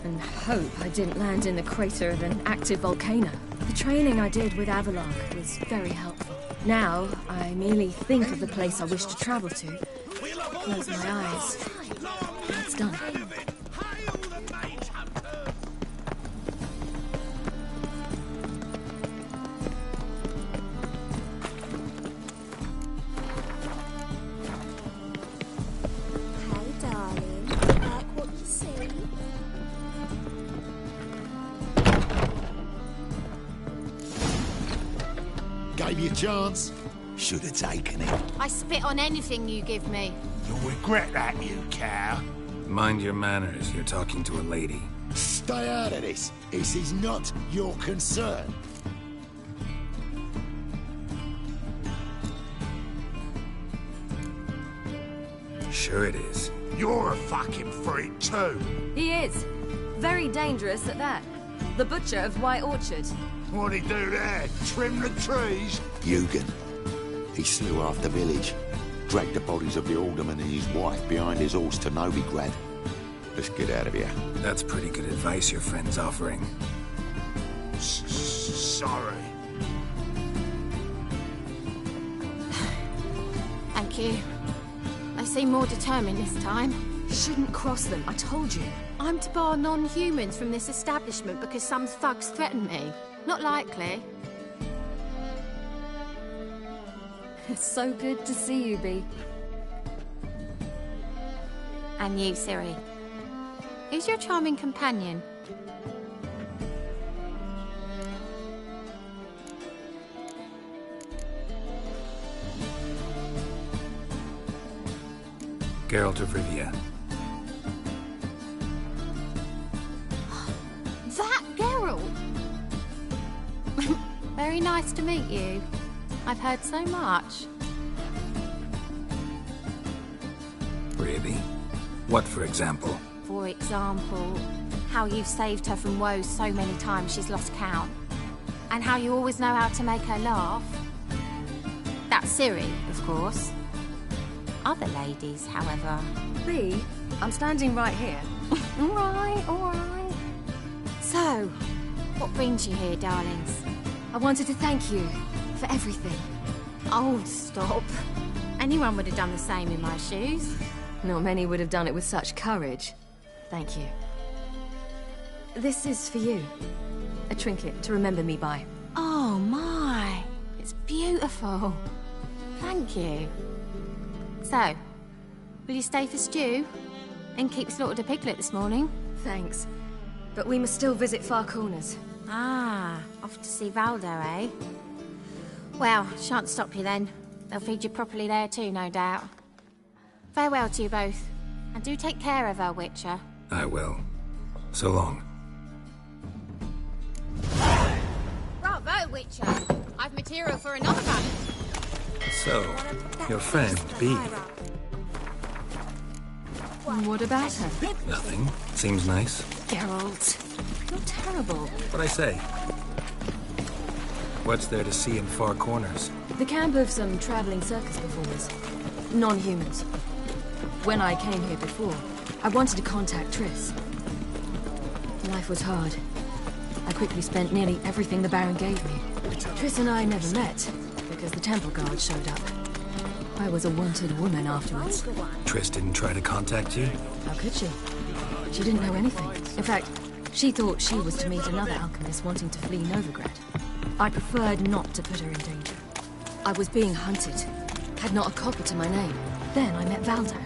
and hope I didn't land in the crater of an active volcano. The training I did with Avalanche was very helpful. Now, I merely think of the place I wish to travel to, close my eyes, and it's done.
Hey, darling. Like what you see?
Gave you a chance. Should have taken it.
I spit on anything you give me.
You'll regret that, you cow.
Mind your manners, you're talking to a lady.
Stay out of this. This is not your concern.
Sure it is.
You're a fucking freak too.
He is. Very dangerous at that. The butcher of White Orchard.
What'd he do there? Trim the trees?
Eugen. He slew half the village. Dragged the bodies of the alderman and his wife behind his horse to Novigrad. Let's get out of here.
That's pretty good advice your friend's offering.
Sorry.
Thank you. They seem more determined this time.
Shouldn't cross them, I told you.
I'm to bar non-humans from this establishment because some thugs threaten me. Not likely.
It's so good to see you, Bee.
And you, Ciri. Who's your charming companion?
Geralt of Rivia.
That Geralt! Very nice to meet you. I've heard so much.
Really? What, for example?
For example, how you've saved her from woes so many times she's lost count. And how you always know how to make her laugh. That's Siri, of course. Other ladies, however...
B, I'm standing right here.
All right. So, what brings you here, darlings?
I wanted to thank you for everything.
Oh, stop. Anyone would have done the same in my shoes.
Not many would have done it with such courage. Thank you. This is for you. A trinket to remember me by.
Oh, my. It's beautiful. Thank you. So, will you stay for stew? And keep slaughtered a piglet this morning?
Thanks. But we must still visit Far Corners.
Ah, off to see Valdo, eh? Well, shan't stop you then. They'll feed you properly there too, no doubt. Farewell to you both. And do take care of her, Witcher.
I will. So long.
Bravo, Witcher! I've material for another one.
So, your friend, B.
What about her?
Nothing. Seems nice.
Geralt, you're terrible.
What'd I say? What's there to see in Far Corners?
The camp of some traveling circus performers. Non-humans. When I came here before, I wanted to contact Triss. Life was hard. I quickly spent nearly everything the Baron gave me. Triss and I never met, because the temple guard showed up. I was a wanted woman afterwards.
Triss didn't try to contact you?
How could she? She didn't know anything. In fact, she thought she was to meet another alchemist wanting to flee Novigrad. I preferred not to put her in danger. I was being hunted. Had not a copper to my name. Then I met Valdo.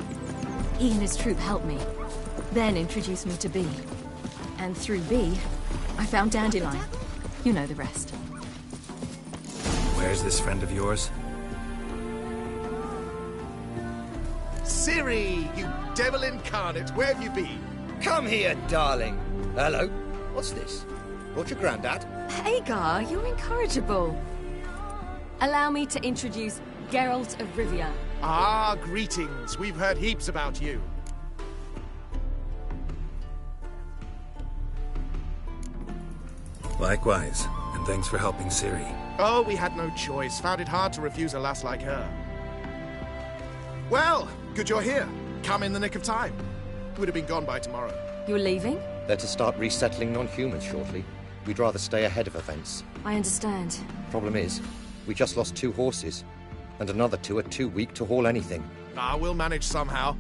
He and his troop helped me. Then introduced me to B. And through B, I found Dandelion. You know the rest.
Where's this friend of yours?
Ciri, you devil incarnate, where have you been?
Come here, darling. Hello. What's this? Brought your granddad?
Hagar, you're incorrigible. Allow me to introduce Geralt of Rivia.
Ah, greetings. We've heard heaps about you.
Likewise, and thanks for helping Ciri.
Oh, we had no choice. Found it hard to refuse a lass like her. Well, good you're here. Come in the nick of time. Would have been gone by tomorrow.
You're leaving?
They're to start resettling non-humans shortly. We'd rather stay ahead of events.
I understand.
Problem is, we just lost 2 horses. And another 2 are too weak to haul anything.
Ah, we'll manage somehow.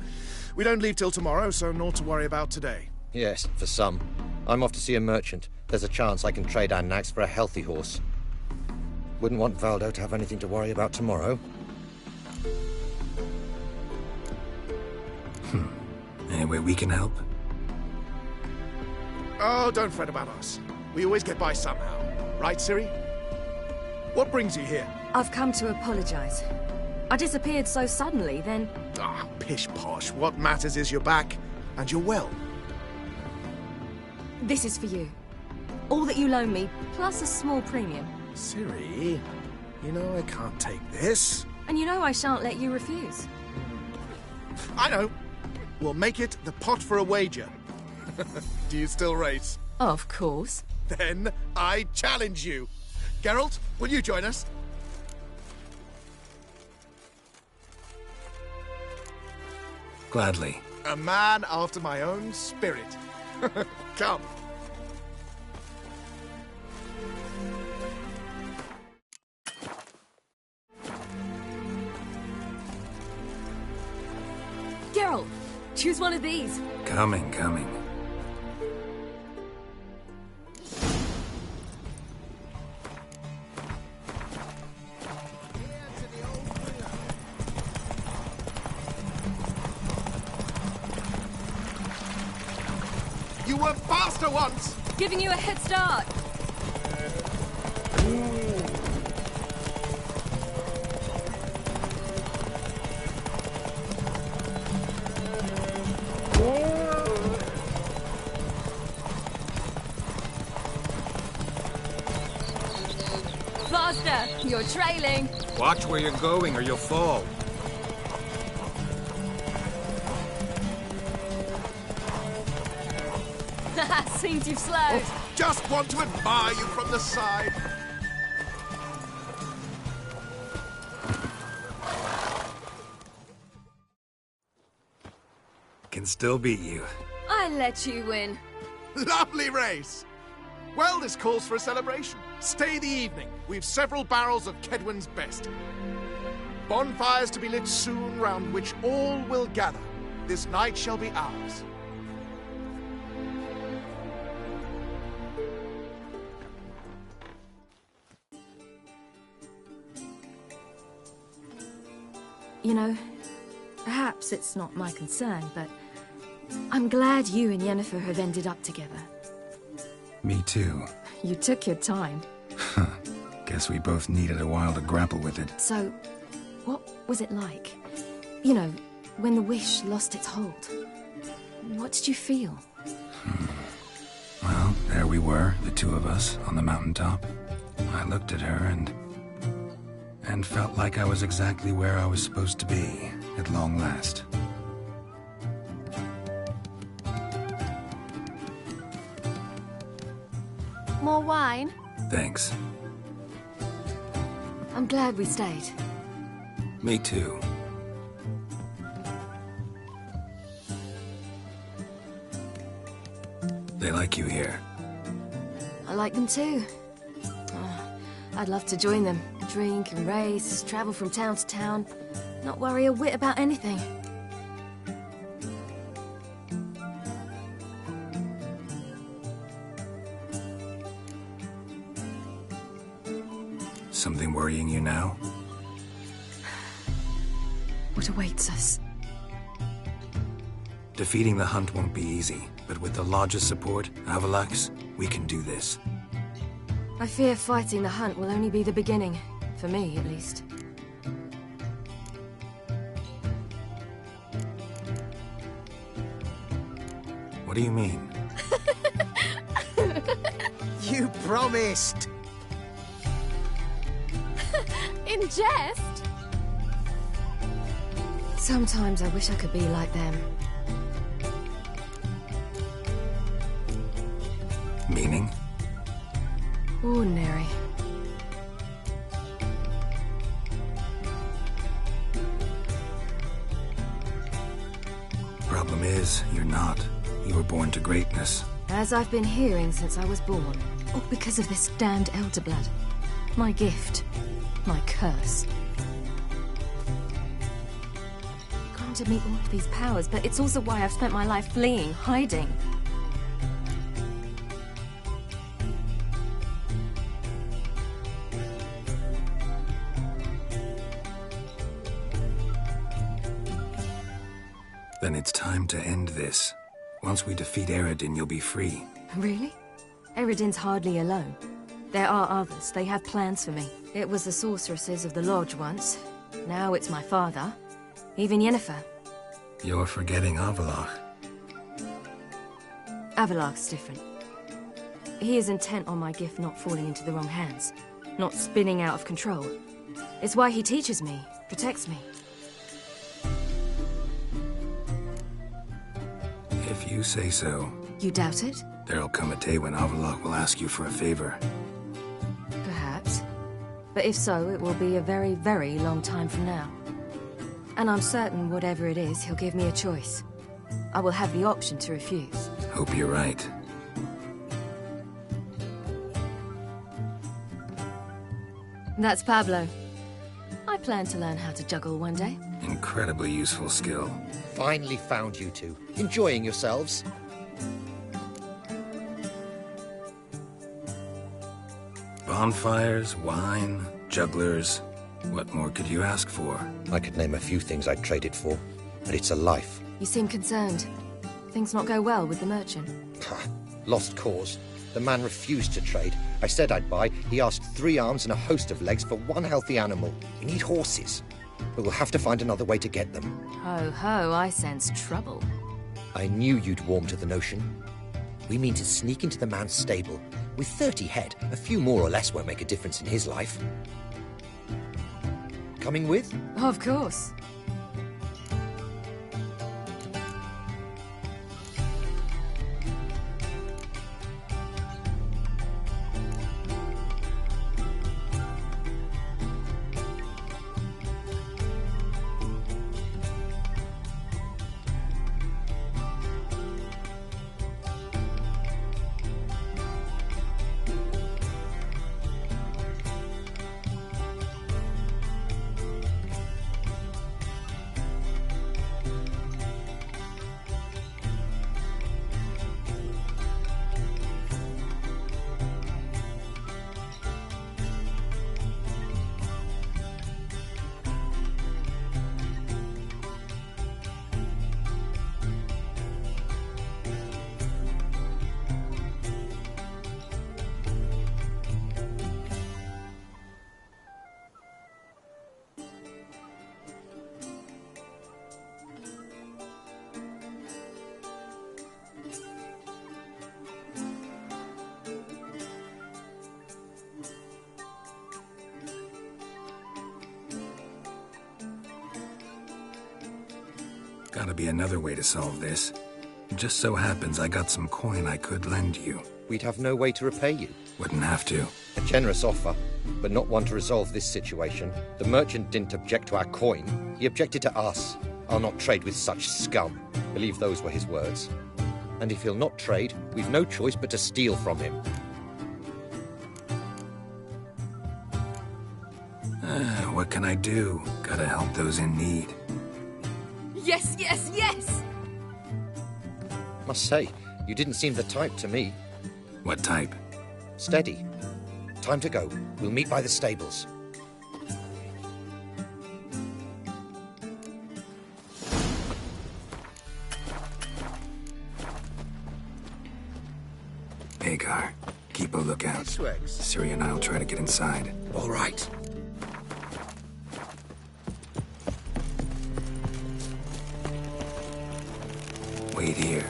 We don't leave till tomorrow, so naught to worry about today.
Yes, for some. I'm off to see a merchant. There's a chance I can trade our nags for a healthy horse. Wouldn't want Valdo to have anything to worry about tomorrow.
Any way we can help?
Oh, don't fret about us. We always get by somehow. Right, Ciri? What brings you here?
I've come to apologize. I disappeared so suddenly, then...
Ah, pish-posh. What matters is you're back, and you're well.
This is for you. All that you loan me, plus a small premium.
Ciri, you know I can't take this.
And you know I shan't let you refuse.
I know. We'll make it the pot for a wager. Do you still race?
Of course.
Then I challenge you. Geralt, will you join us?
Gladly.
A man after my own spirit. Come.
Geralt, choose one of these.
Coming.
You were faster once!
Giving you a head start. Faster! You're trailing.
Watch where you're going or you'll fall.
Seems you've slowed.
Just want to admire you from the side.
can still beat you.
I let you win.
Lovely race! Well, this calls for a celebration. Stay the evening. We've several barrels of Kedwin's best. Bonfires to be lit soon, round which all will gather. This night shall be ours.
You know, perhaps it's not my concern, but I'm glad you and Yennefer have ended up together.
Me too.
You took your time.
Guess we both needed a while to grapple with it.
So, what was it like? You know, when the wish lost its hold. What did you feel?
Well, there we were, the two of us, on the mountaintop. I looked at her and felt like I was exactly where I was supposed to be, at long last.
More wine?
Thanks.
I'm glad we stayed.
Me too. They like you here.
I like them too. I'd love to join them. Drink and race, travel from town to town. Not worry a whit about anything.
Something worrying you now?
What awaits us?
Defeating the hunt won't be easy, but with the Lodge's support, Avalax, we can do this.
I fear fighting the hunt will only be the beginning. For me, at least.
What do you mean?
You promised!
In jest?
Sometimes I wish I could be like them.
Meaning?
Ordinary.
Problem is, you're not. You were born to greatness.
As I've been hearing since I was born. All because of this damned elder blood. My gift. My curse. Granted me all of these powers, but it's also why I've spent my life fleeing, hiding.
Then it's time to end this. Once we defeat Eredin, you'll be free.
Really? Eredin's hardly alone. There are others. They have plans for me. It was the sorceresses of the Lodge once. Now it's my father. Even Yennefer.
You're forgetting Avalach.
Avalach's different. He is intent on my gift not falling into the wrong hands. Not spinning out of control. It's why he teaches me, protects me.
If you say so.
You doubt it?
There'll come a day when Avalach will ask you for a favor.
Perhaps. But if so, it will be a very, very long time from now. And I'm certain whatever it is, he'll give me a choice. I will have the option to refuse.
Hope you're right.
That's Pablo. I plan to learn how to juggle one day.
Incredibly useful skill.
Finally found you two. Enjoying yourselves?
Bonfires, wine, jugglers. What more could you ask for?
I could name a few things I'd trade it for, but it's a life.
You seem concerned. Things not go well with the merchant.
Lost cause. The man refused to trade. I said I'd buy. He asked 3 arms and a host of legs for 1 healthy animal. We need horses. But we'll have to find another way to get them.
Ho ho, I sense trouble.
I knew you'd warm to the notion. We mean to sneak into the man's stable. With 30 head, a few more or less won't make a difference in his life. Coming with?
Of course.
gotta be another way to solve this. It just so happens I got some coin I could lend you.
We'd have no way to repay you.
Wouldn't have to.
A generous offer, but not one to resolve this situation. The merchant didn't object to our coin. He objected to us. I'll not trade with such scum. Believe those were his words. And if he'll not trade, we've no choice but to steal from him.
What can I do? Gotta help those in need.
Yes, yes, yes!
Must say, you didn't seem the type to me.
What type?
Steady. Time to go. We'll meet by the stables.
Agar, keep a lookout. Ciri and I'll try to get inside.
All right.
Wait here.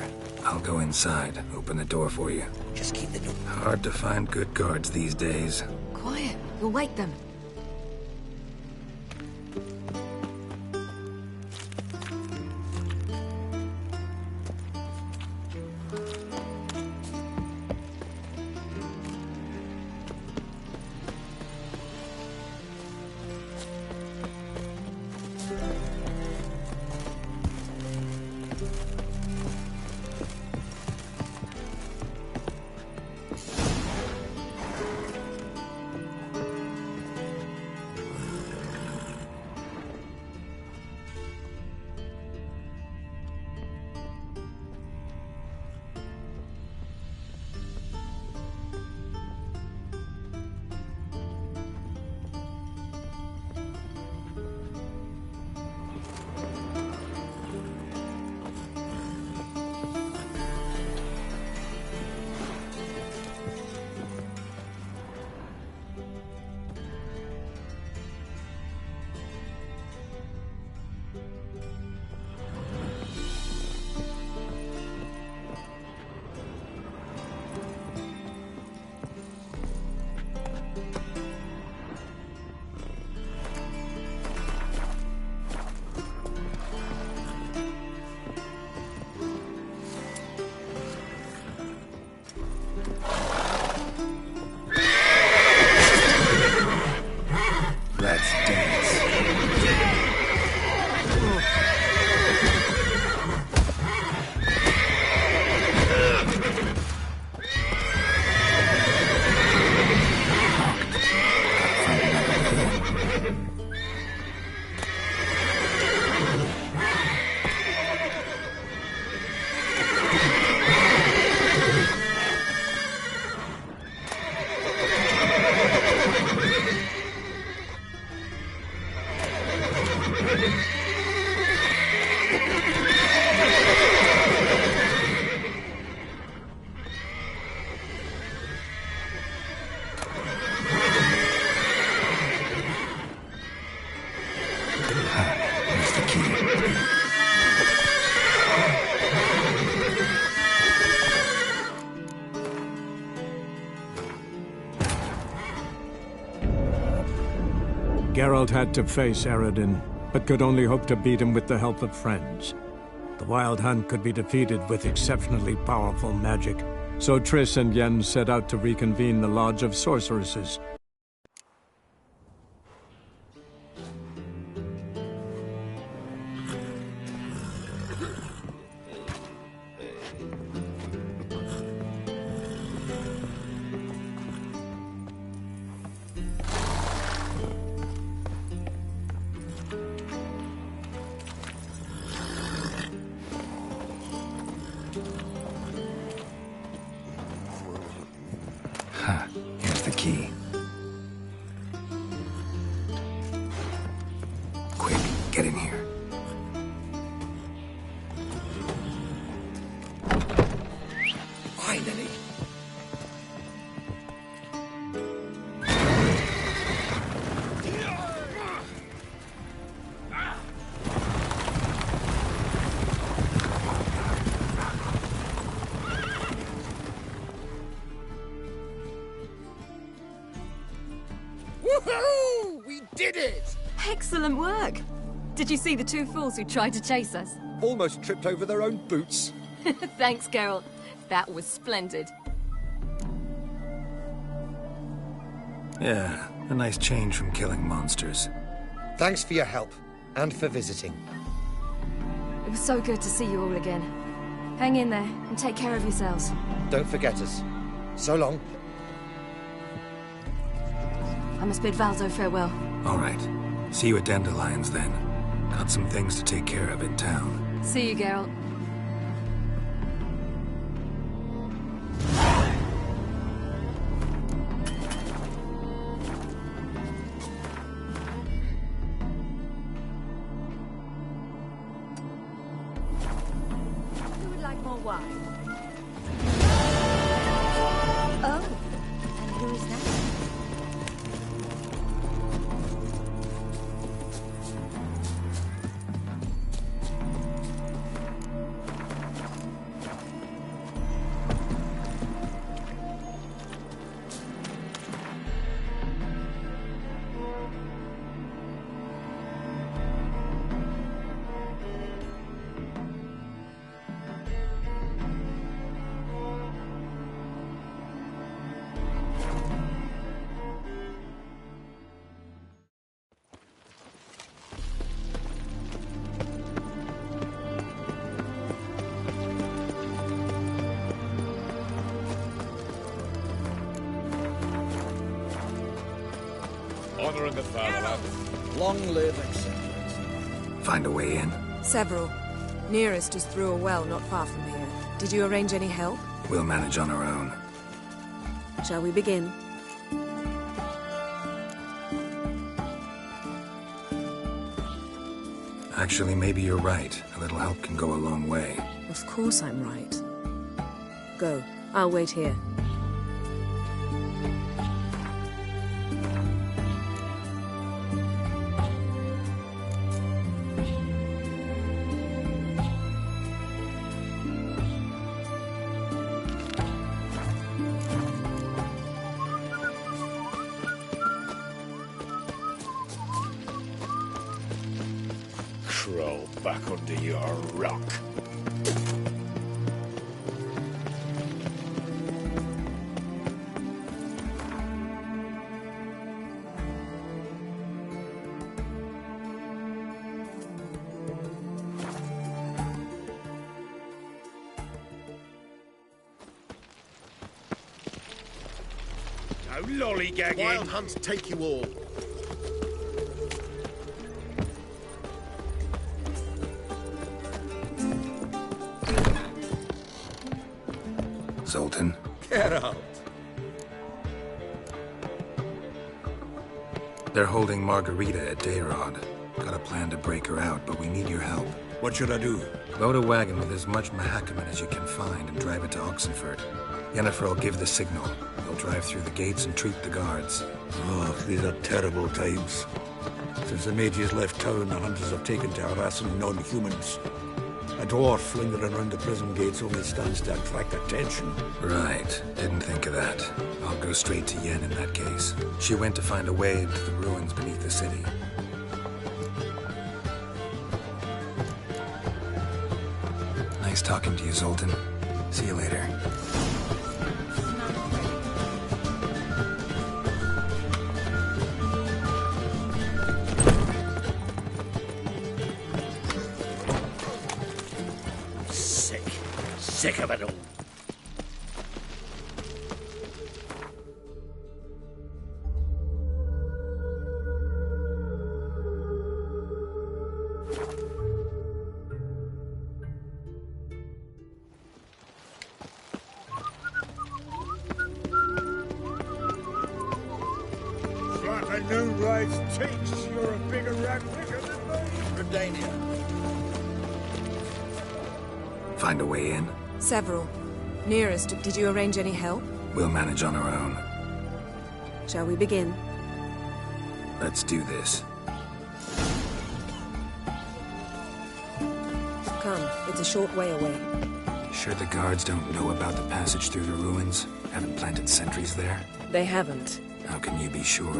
I'll go inside, open the door for you.
Just keep the door.
Hard to find good guards these days.
Quiet, you'll wake them.
Geralt had to face Eredin, but could only hope to beat him with the help of friends. The Wild Hunt could be defeated with exceptionally powerful magic, so Triss and Yen set out to reconvene the Lodge of Sorceresses.
Here's the key. Quick, get in here.
Finally!
Woohoo! We did it! Excellent work! Did you see the two fools who tried to chase us?
almost tripped over their own boots.
Thanks, Geralt. That was splendid.
Yeah, a nice change from killing monsters.
Thanks for your help, and for visiting.
It was so good to see you all again. Hang in there, and take care of yourselves.
Don't forget us. So long.
I must bid Valdo farewell.
All right. See you at Dandelions, then. Got some things to take care of in town.
See you, Geralt.
Who would like more wine? Oh, and who is that?
Honouring the fatherland.
Long live acceptance.
Find a way in?
Several. Nearest is through a well not far from here. Did you arrange any help?
We'll manage on our own.
Shall we begin?
Actually, maybe you're right. A little help can go a long way.
Of course I'm right. Go. I'll wait here.
Crawl back under your rock. No lollygagging.
Wild hunts take you all.
Zoltan?
Get out.
They're holding Margarita at Dayrod. Got a plan to break her out, but we need your help.
What should I do?
Load a wagon with as much Mahakaman as you can find and drive it to Oxenford. Yennefer will give the signal. They'll drive through the gates and treat the guards.
Oh, these are terrible times. Since the mages left town, the hunters have taken to harassing non-humans. A dwarf lingering around the prison gates only stands to attract attention.
Right. Didn't think of that. I'll go straight to Yen in that case. She went to find a way into the ruins beneath the city. Nice talking to you, Zoltan. See you later.
Sick of it all.
Like a new ride's teats, you're a bigger rat picker than me. Redania.
Find a way in?
Several. Nearest, did you arrange any help?
We'll manage on our own.
Shall we begin?
Let's do this.
Come, it's a short way away.
Sure the guards don't know about the passage through the ruins? Haven't planted sentries there?
They haven't.
How can you be sure?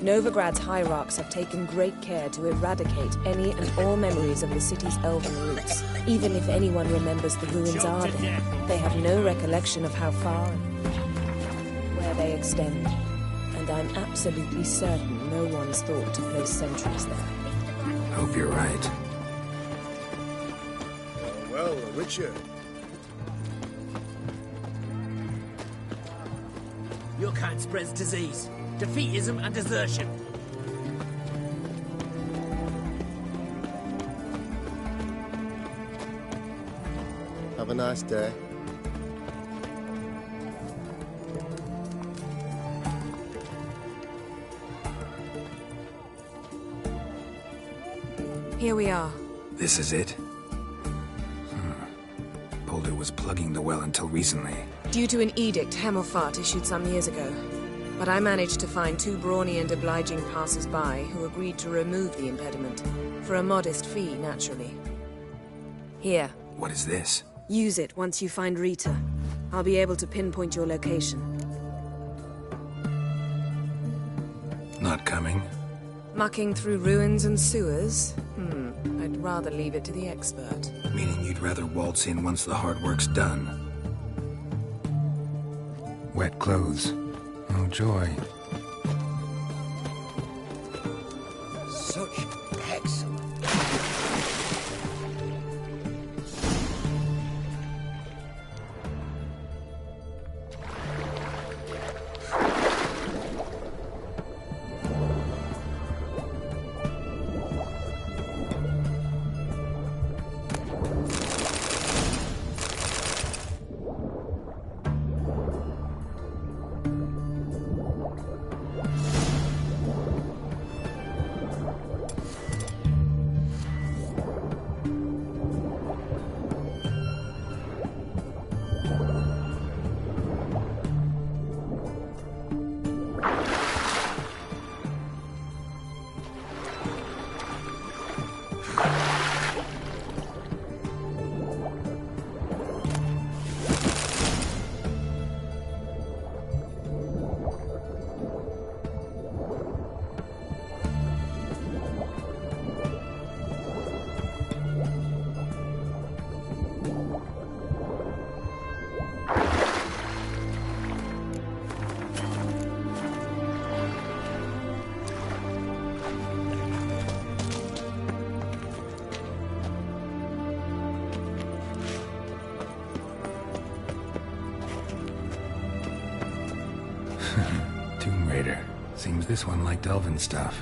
Novigrad's hierarchs have taken great care to eradicate any and all memories of the city's elven roots. Even if anyone remembers the ruins are there, they have no recollection of how far and where they extend. And I'm absolutely certain no one's thought to place sentries there.
Hope you're right.
Well, the Witcher.
Your kind spreads disease, defeatism and desertion.
Have a nice day.
Here we are.
This is it? Boulder was plugging the well until recently.
Due to an edict Hemmelfart issued some years ago. But I managed to find two brawny and obliging passers-by who agreed to remove the impediment. For a modest fee, naturally. Here.
What is this?
Use it once you find Rita. I'll be able to pinpoint your location.
Not coming?
Mucking through ruins and sewers? I'd rather leave it to the expert.
Meaning you'd rather waltz in once the hard work's done. Wet clothes. Oh, joy.
Such excellent.
Tomb Raider. Seems this one liked elven stuff.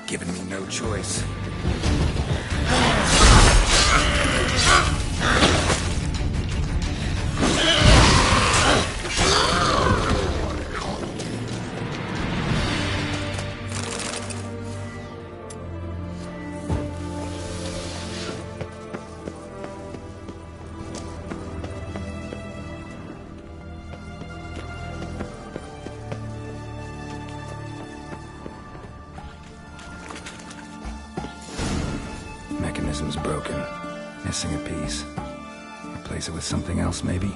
Giving me no choice. Mechanism's broken. Missing a piece. Replace it with something else, maybe?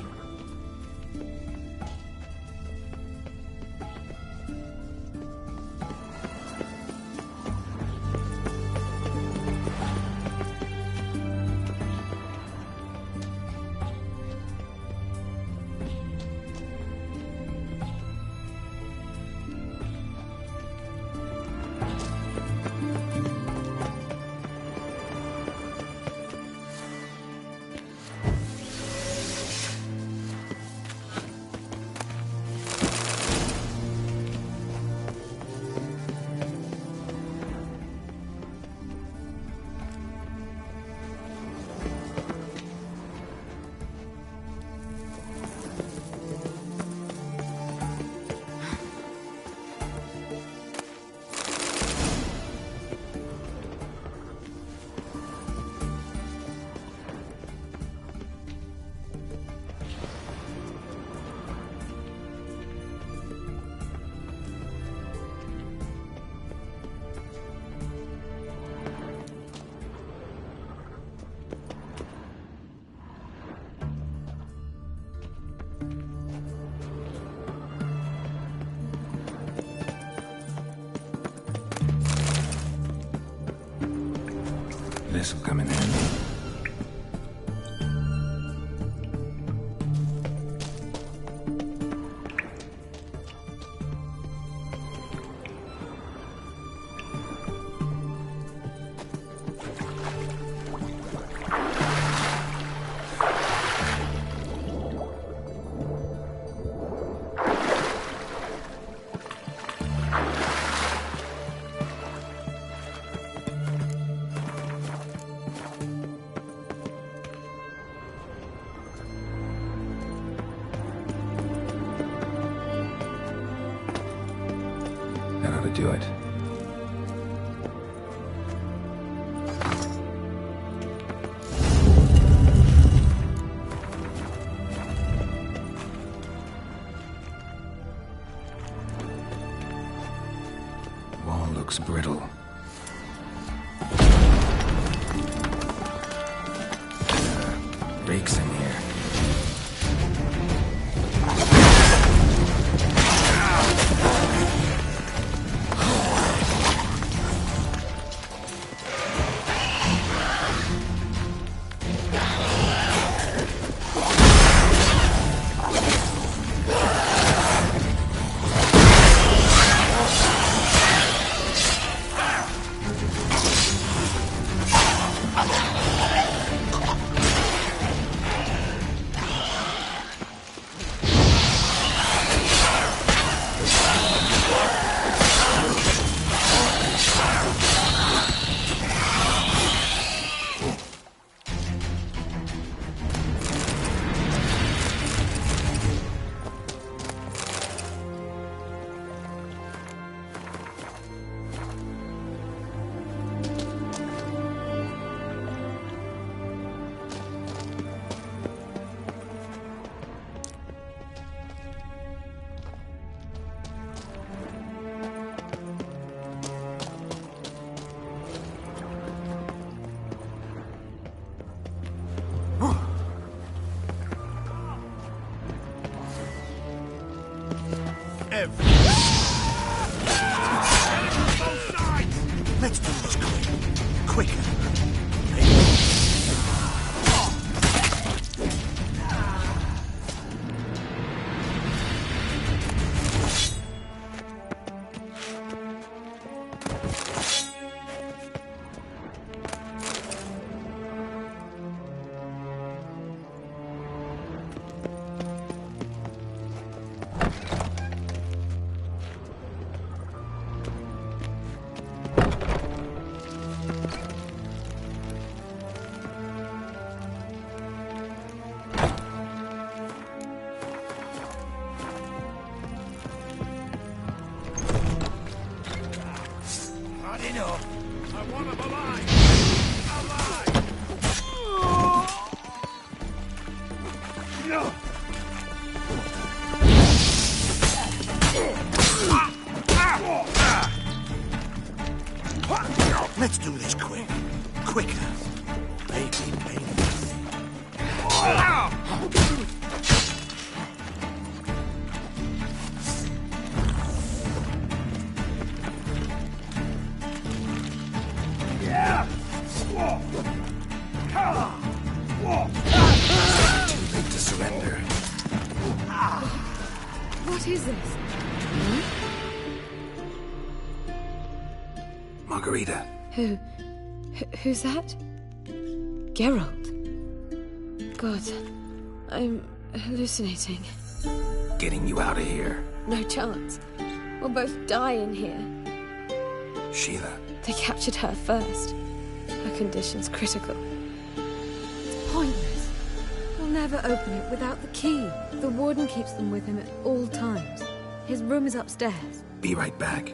This'll come in handy. That ought to do it. Wall looks brittle. Breaks in here.
Let's do this quicker. Let's do this quicker. Baby.
Too late to surrender.
What is this?
Margarita.
Who's that? Geralt. God, I'm hallucinating.
Getting you out of here.
No chance. We'll both die in here.
Sheila.
They captured her first. Her condition's critical. It's pointless. We'll never open it without the key. The warden keeps them with him at all times. His room is upstairs.
Be right back.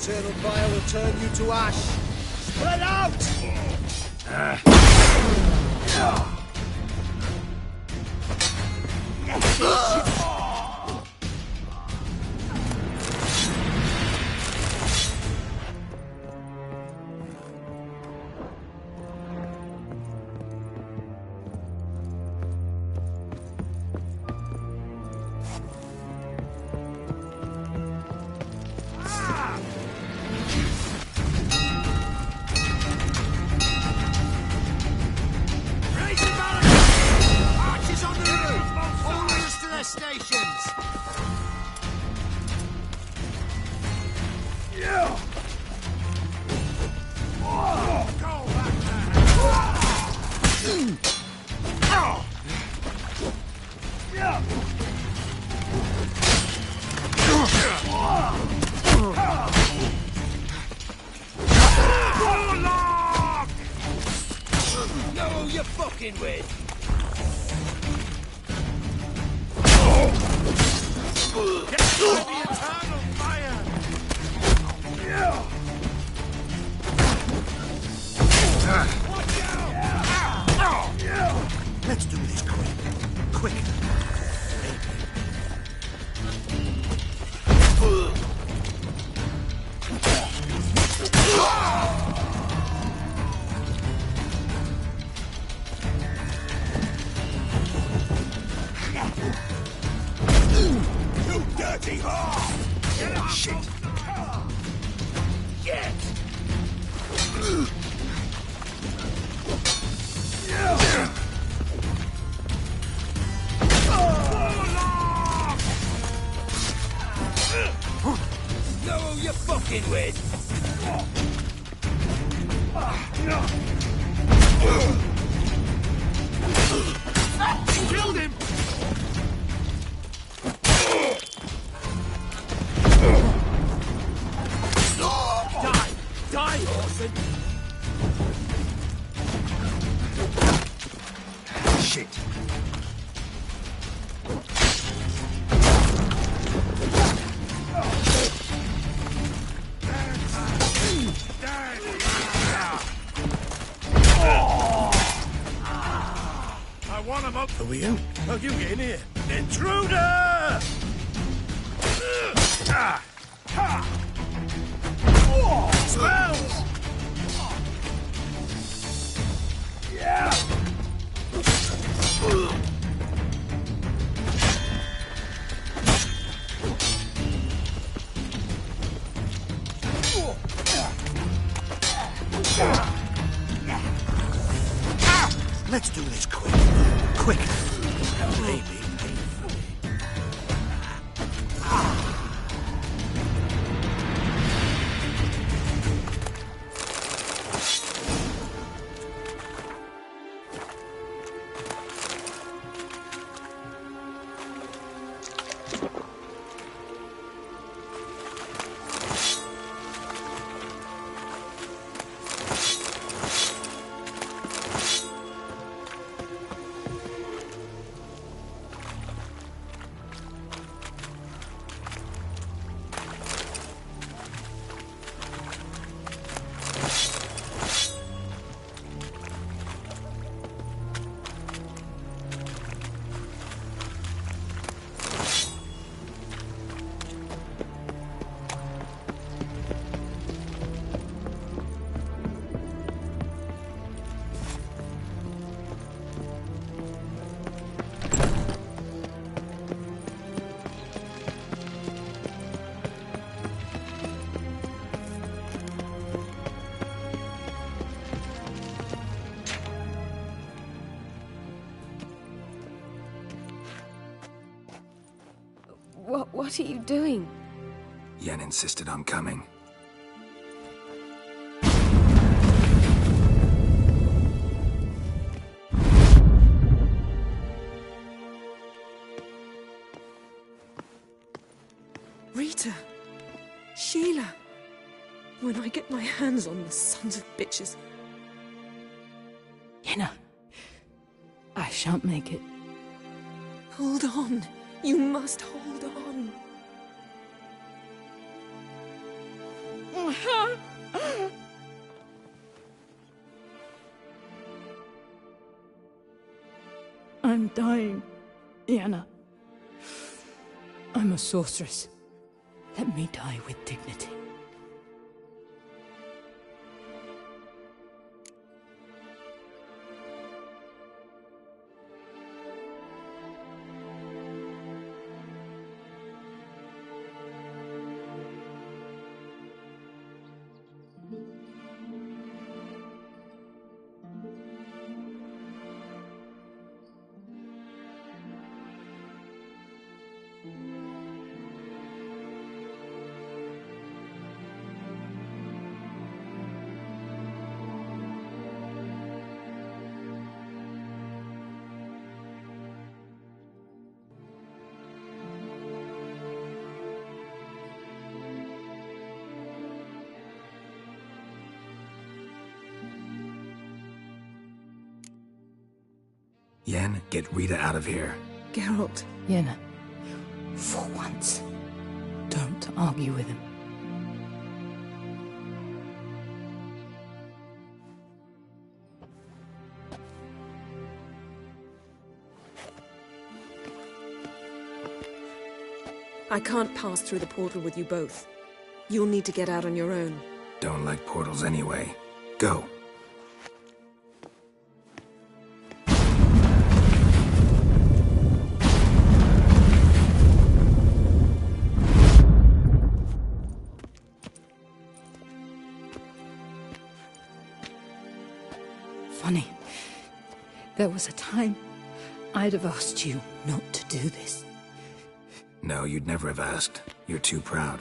eternal fire will turn you to ash. Spread out!
Let's do this quick. Quick.
You dirty whore! Get up! Shit! Get! Know who you're fucking with?
Killed him!
Die! Die, Orson!
Shit.
I want him up.
Are we in?
Oh, you get in here. Intruder! Spells! Yeah!
Let's do this quick. Quick. Maybe painfully.
What are you doing?
Yen insisted on coming.
Rita! Sheila! When I get my hands on the sons of bitches.
Yenna, I shan't make it.
Hold on. You must hold on.
I'm dying, Yenna. I'm a sorceress. Let me die with dignity.
Yen, get Rita out of here.
Geralt. Yenna, for once, don't argue with him.
I can't pass through the portal with you both. You'll need to get out on your own.
Don't like portals anyway. Go.
Funny. There was a time I'd have asked you not to do this.
No, you'd never have asked. You're too proud.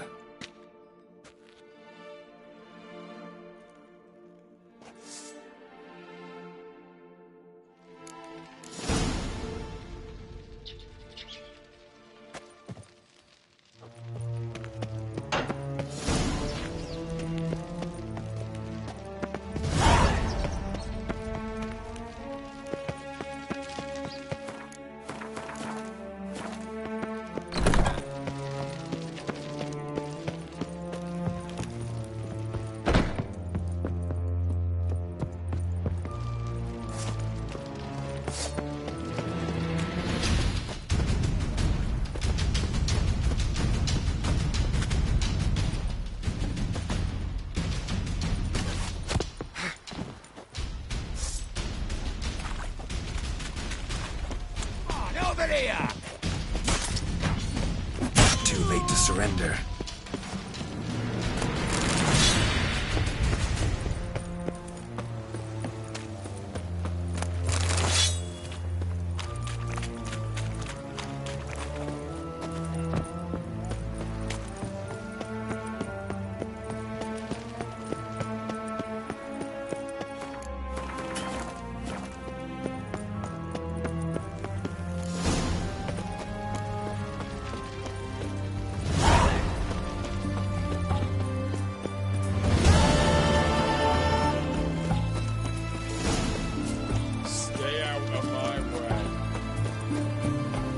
Too late to surrender.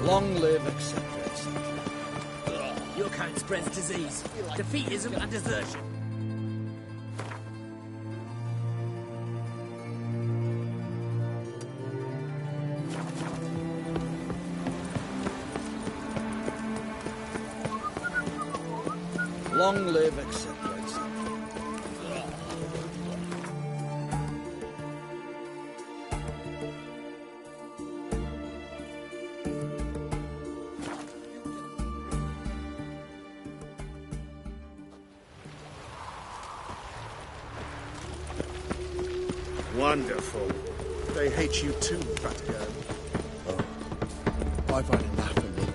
Long live, etc., etc. Your kind spreads disease, defeatism, and desertion. Long live, etc., etc.
Wonderful. They hate you too, Vatican. Oh, I've had enough of them.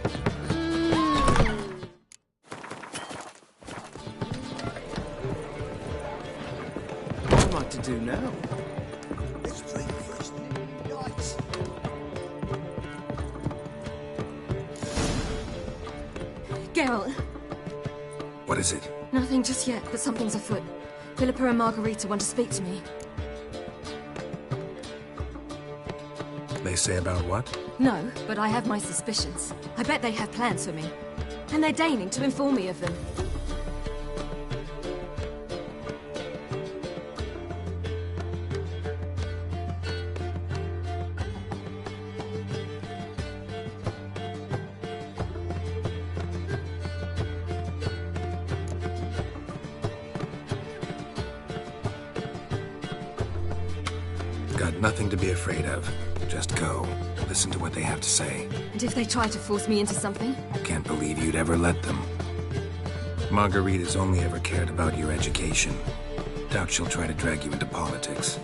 What am I to do now?
Let's drink first. Yikes.
Geralt.
What is it?
Nothing just yet, but something's afoot. Philippa and Margarita want to speak to me.
They say about what?
No, but I have my suspicions. I bet they have plans for me. And they're deigning to inform me of them.
Nothing to be afraid of. Just go. Listen to what they have to say.
And if they try to force me into something?
Can't believe you'd ever let them. Marguerite's only ever cared about your education. Doubt she'll try to drag you into politics.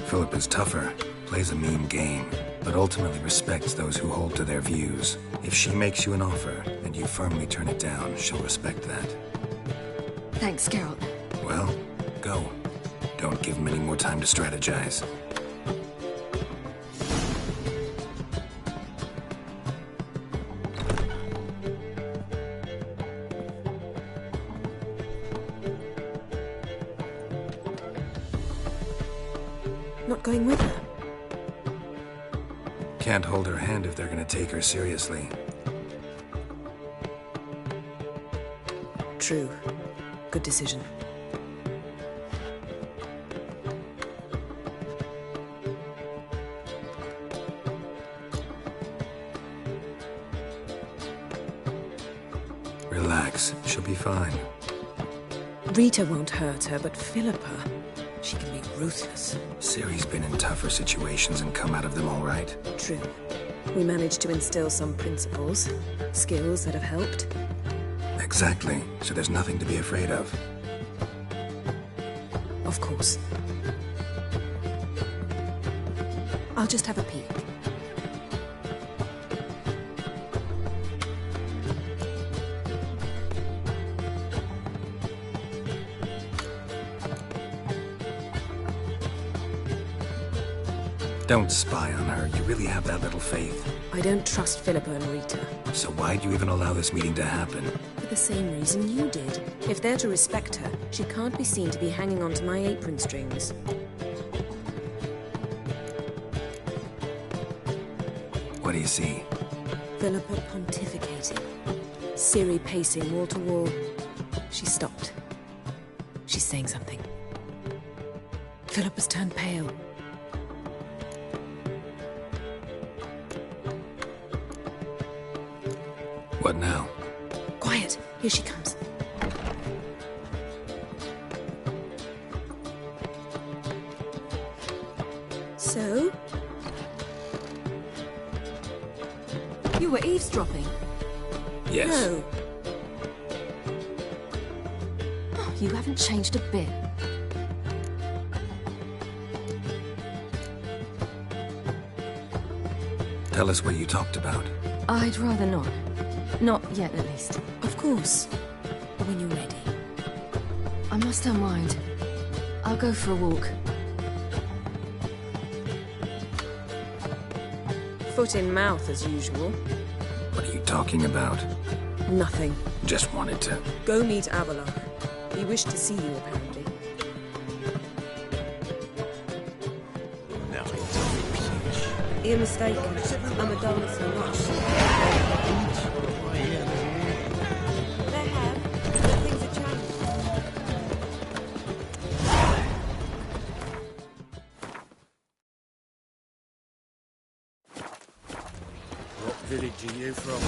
Philip is tougher, plays a mean game, but ultimately respects those who hold to their views. If she makes you an offer, and you firmly turn it down, she'll respect that.
Thanks, Geralt.
Well, go. Don't give him any more time to strategize.
Not going with her?
Can't hold her hand if they're gonna take her seriously.
True. Good decision.
Relax. She'll be fine.
Rita won't hurt her, but Philippa, she can be ruthless.
Ciri's been in tougher situations and come out of them all right.
True. We managed to instill some principles, skills that have helped.
Exactly. So there's nothing to be afraid of.
Of course. I'll just have a peek.
Don't spy on her. You really have that little faith.
I don't trust Philippa and Rita.
So why'd you even allow this meeting to happen?
For the same reason you did. If they're to respect her, she can't be seen to be hanging onto my apron strings.
What do you see?
Philippa pontificating. Ciri pacing wall to wall. She stopped. She's saying something. Philippa's turned pale.
What now?
Quiet. Here she comes. So?
You were eavesdropping?
Yes.
No.
Oh, you haven't changed a bit.
Tell us what you talked about.
I'd rather not. Not yet, at least.
Of course. When you're ready.
I must unwind. I'll go for a walk.
Foot in mouth, as usual.
What are you talking about?
Nothing.
Just wanted to...
Go meet Avalok. He wished to see you, apparently. You're mistaken. I'm a dance and not. They have, but things have changed.
What village are you from?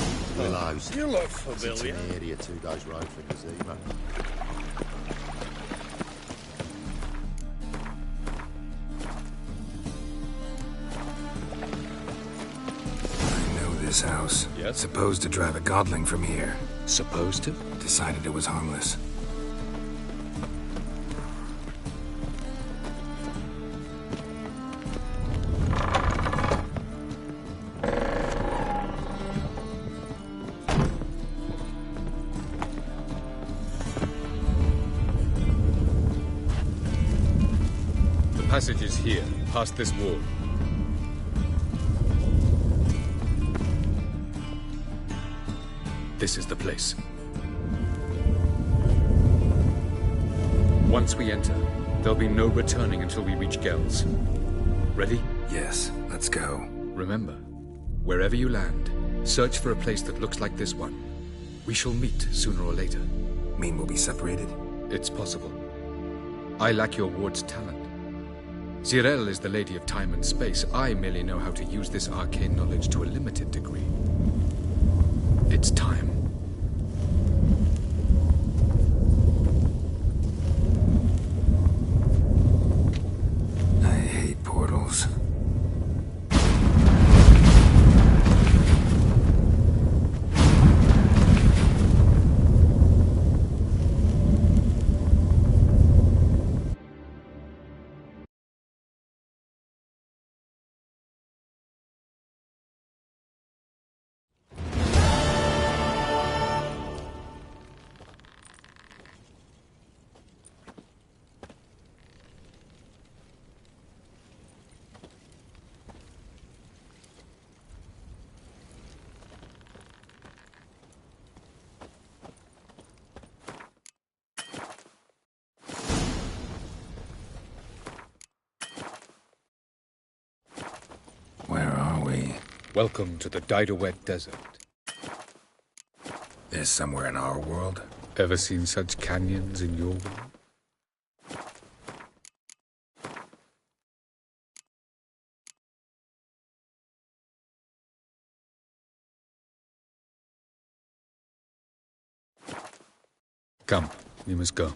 Willows.
You look
It's
familiar.
an area 2 days road from Nazima.
This house.
Yes?
Supposed to drive a godling from here.
Supposed to?
Decided it was harmless.
The passage is here, past this wall. This is the place. Once we enter, there'll be no returning until we reach Gel's. Ready?
Yes, let's go.
Remember, wherever you land, search for a place that looks like this one. We shall meet sooner or later.
Mean we'll be separated?
It's possible. I lack your ward's talent. Zirel is the lady of time and space. I merely know how to use this arcane knowledge to a limited degree. It's time.
I hate portals.
Welcome to the Didowet Desert.
There's somewhere in our world?
Ever seen such canyons in your world? Come, we must go.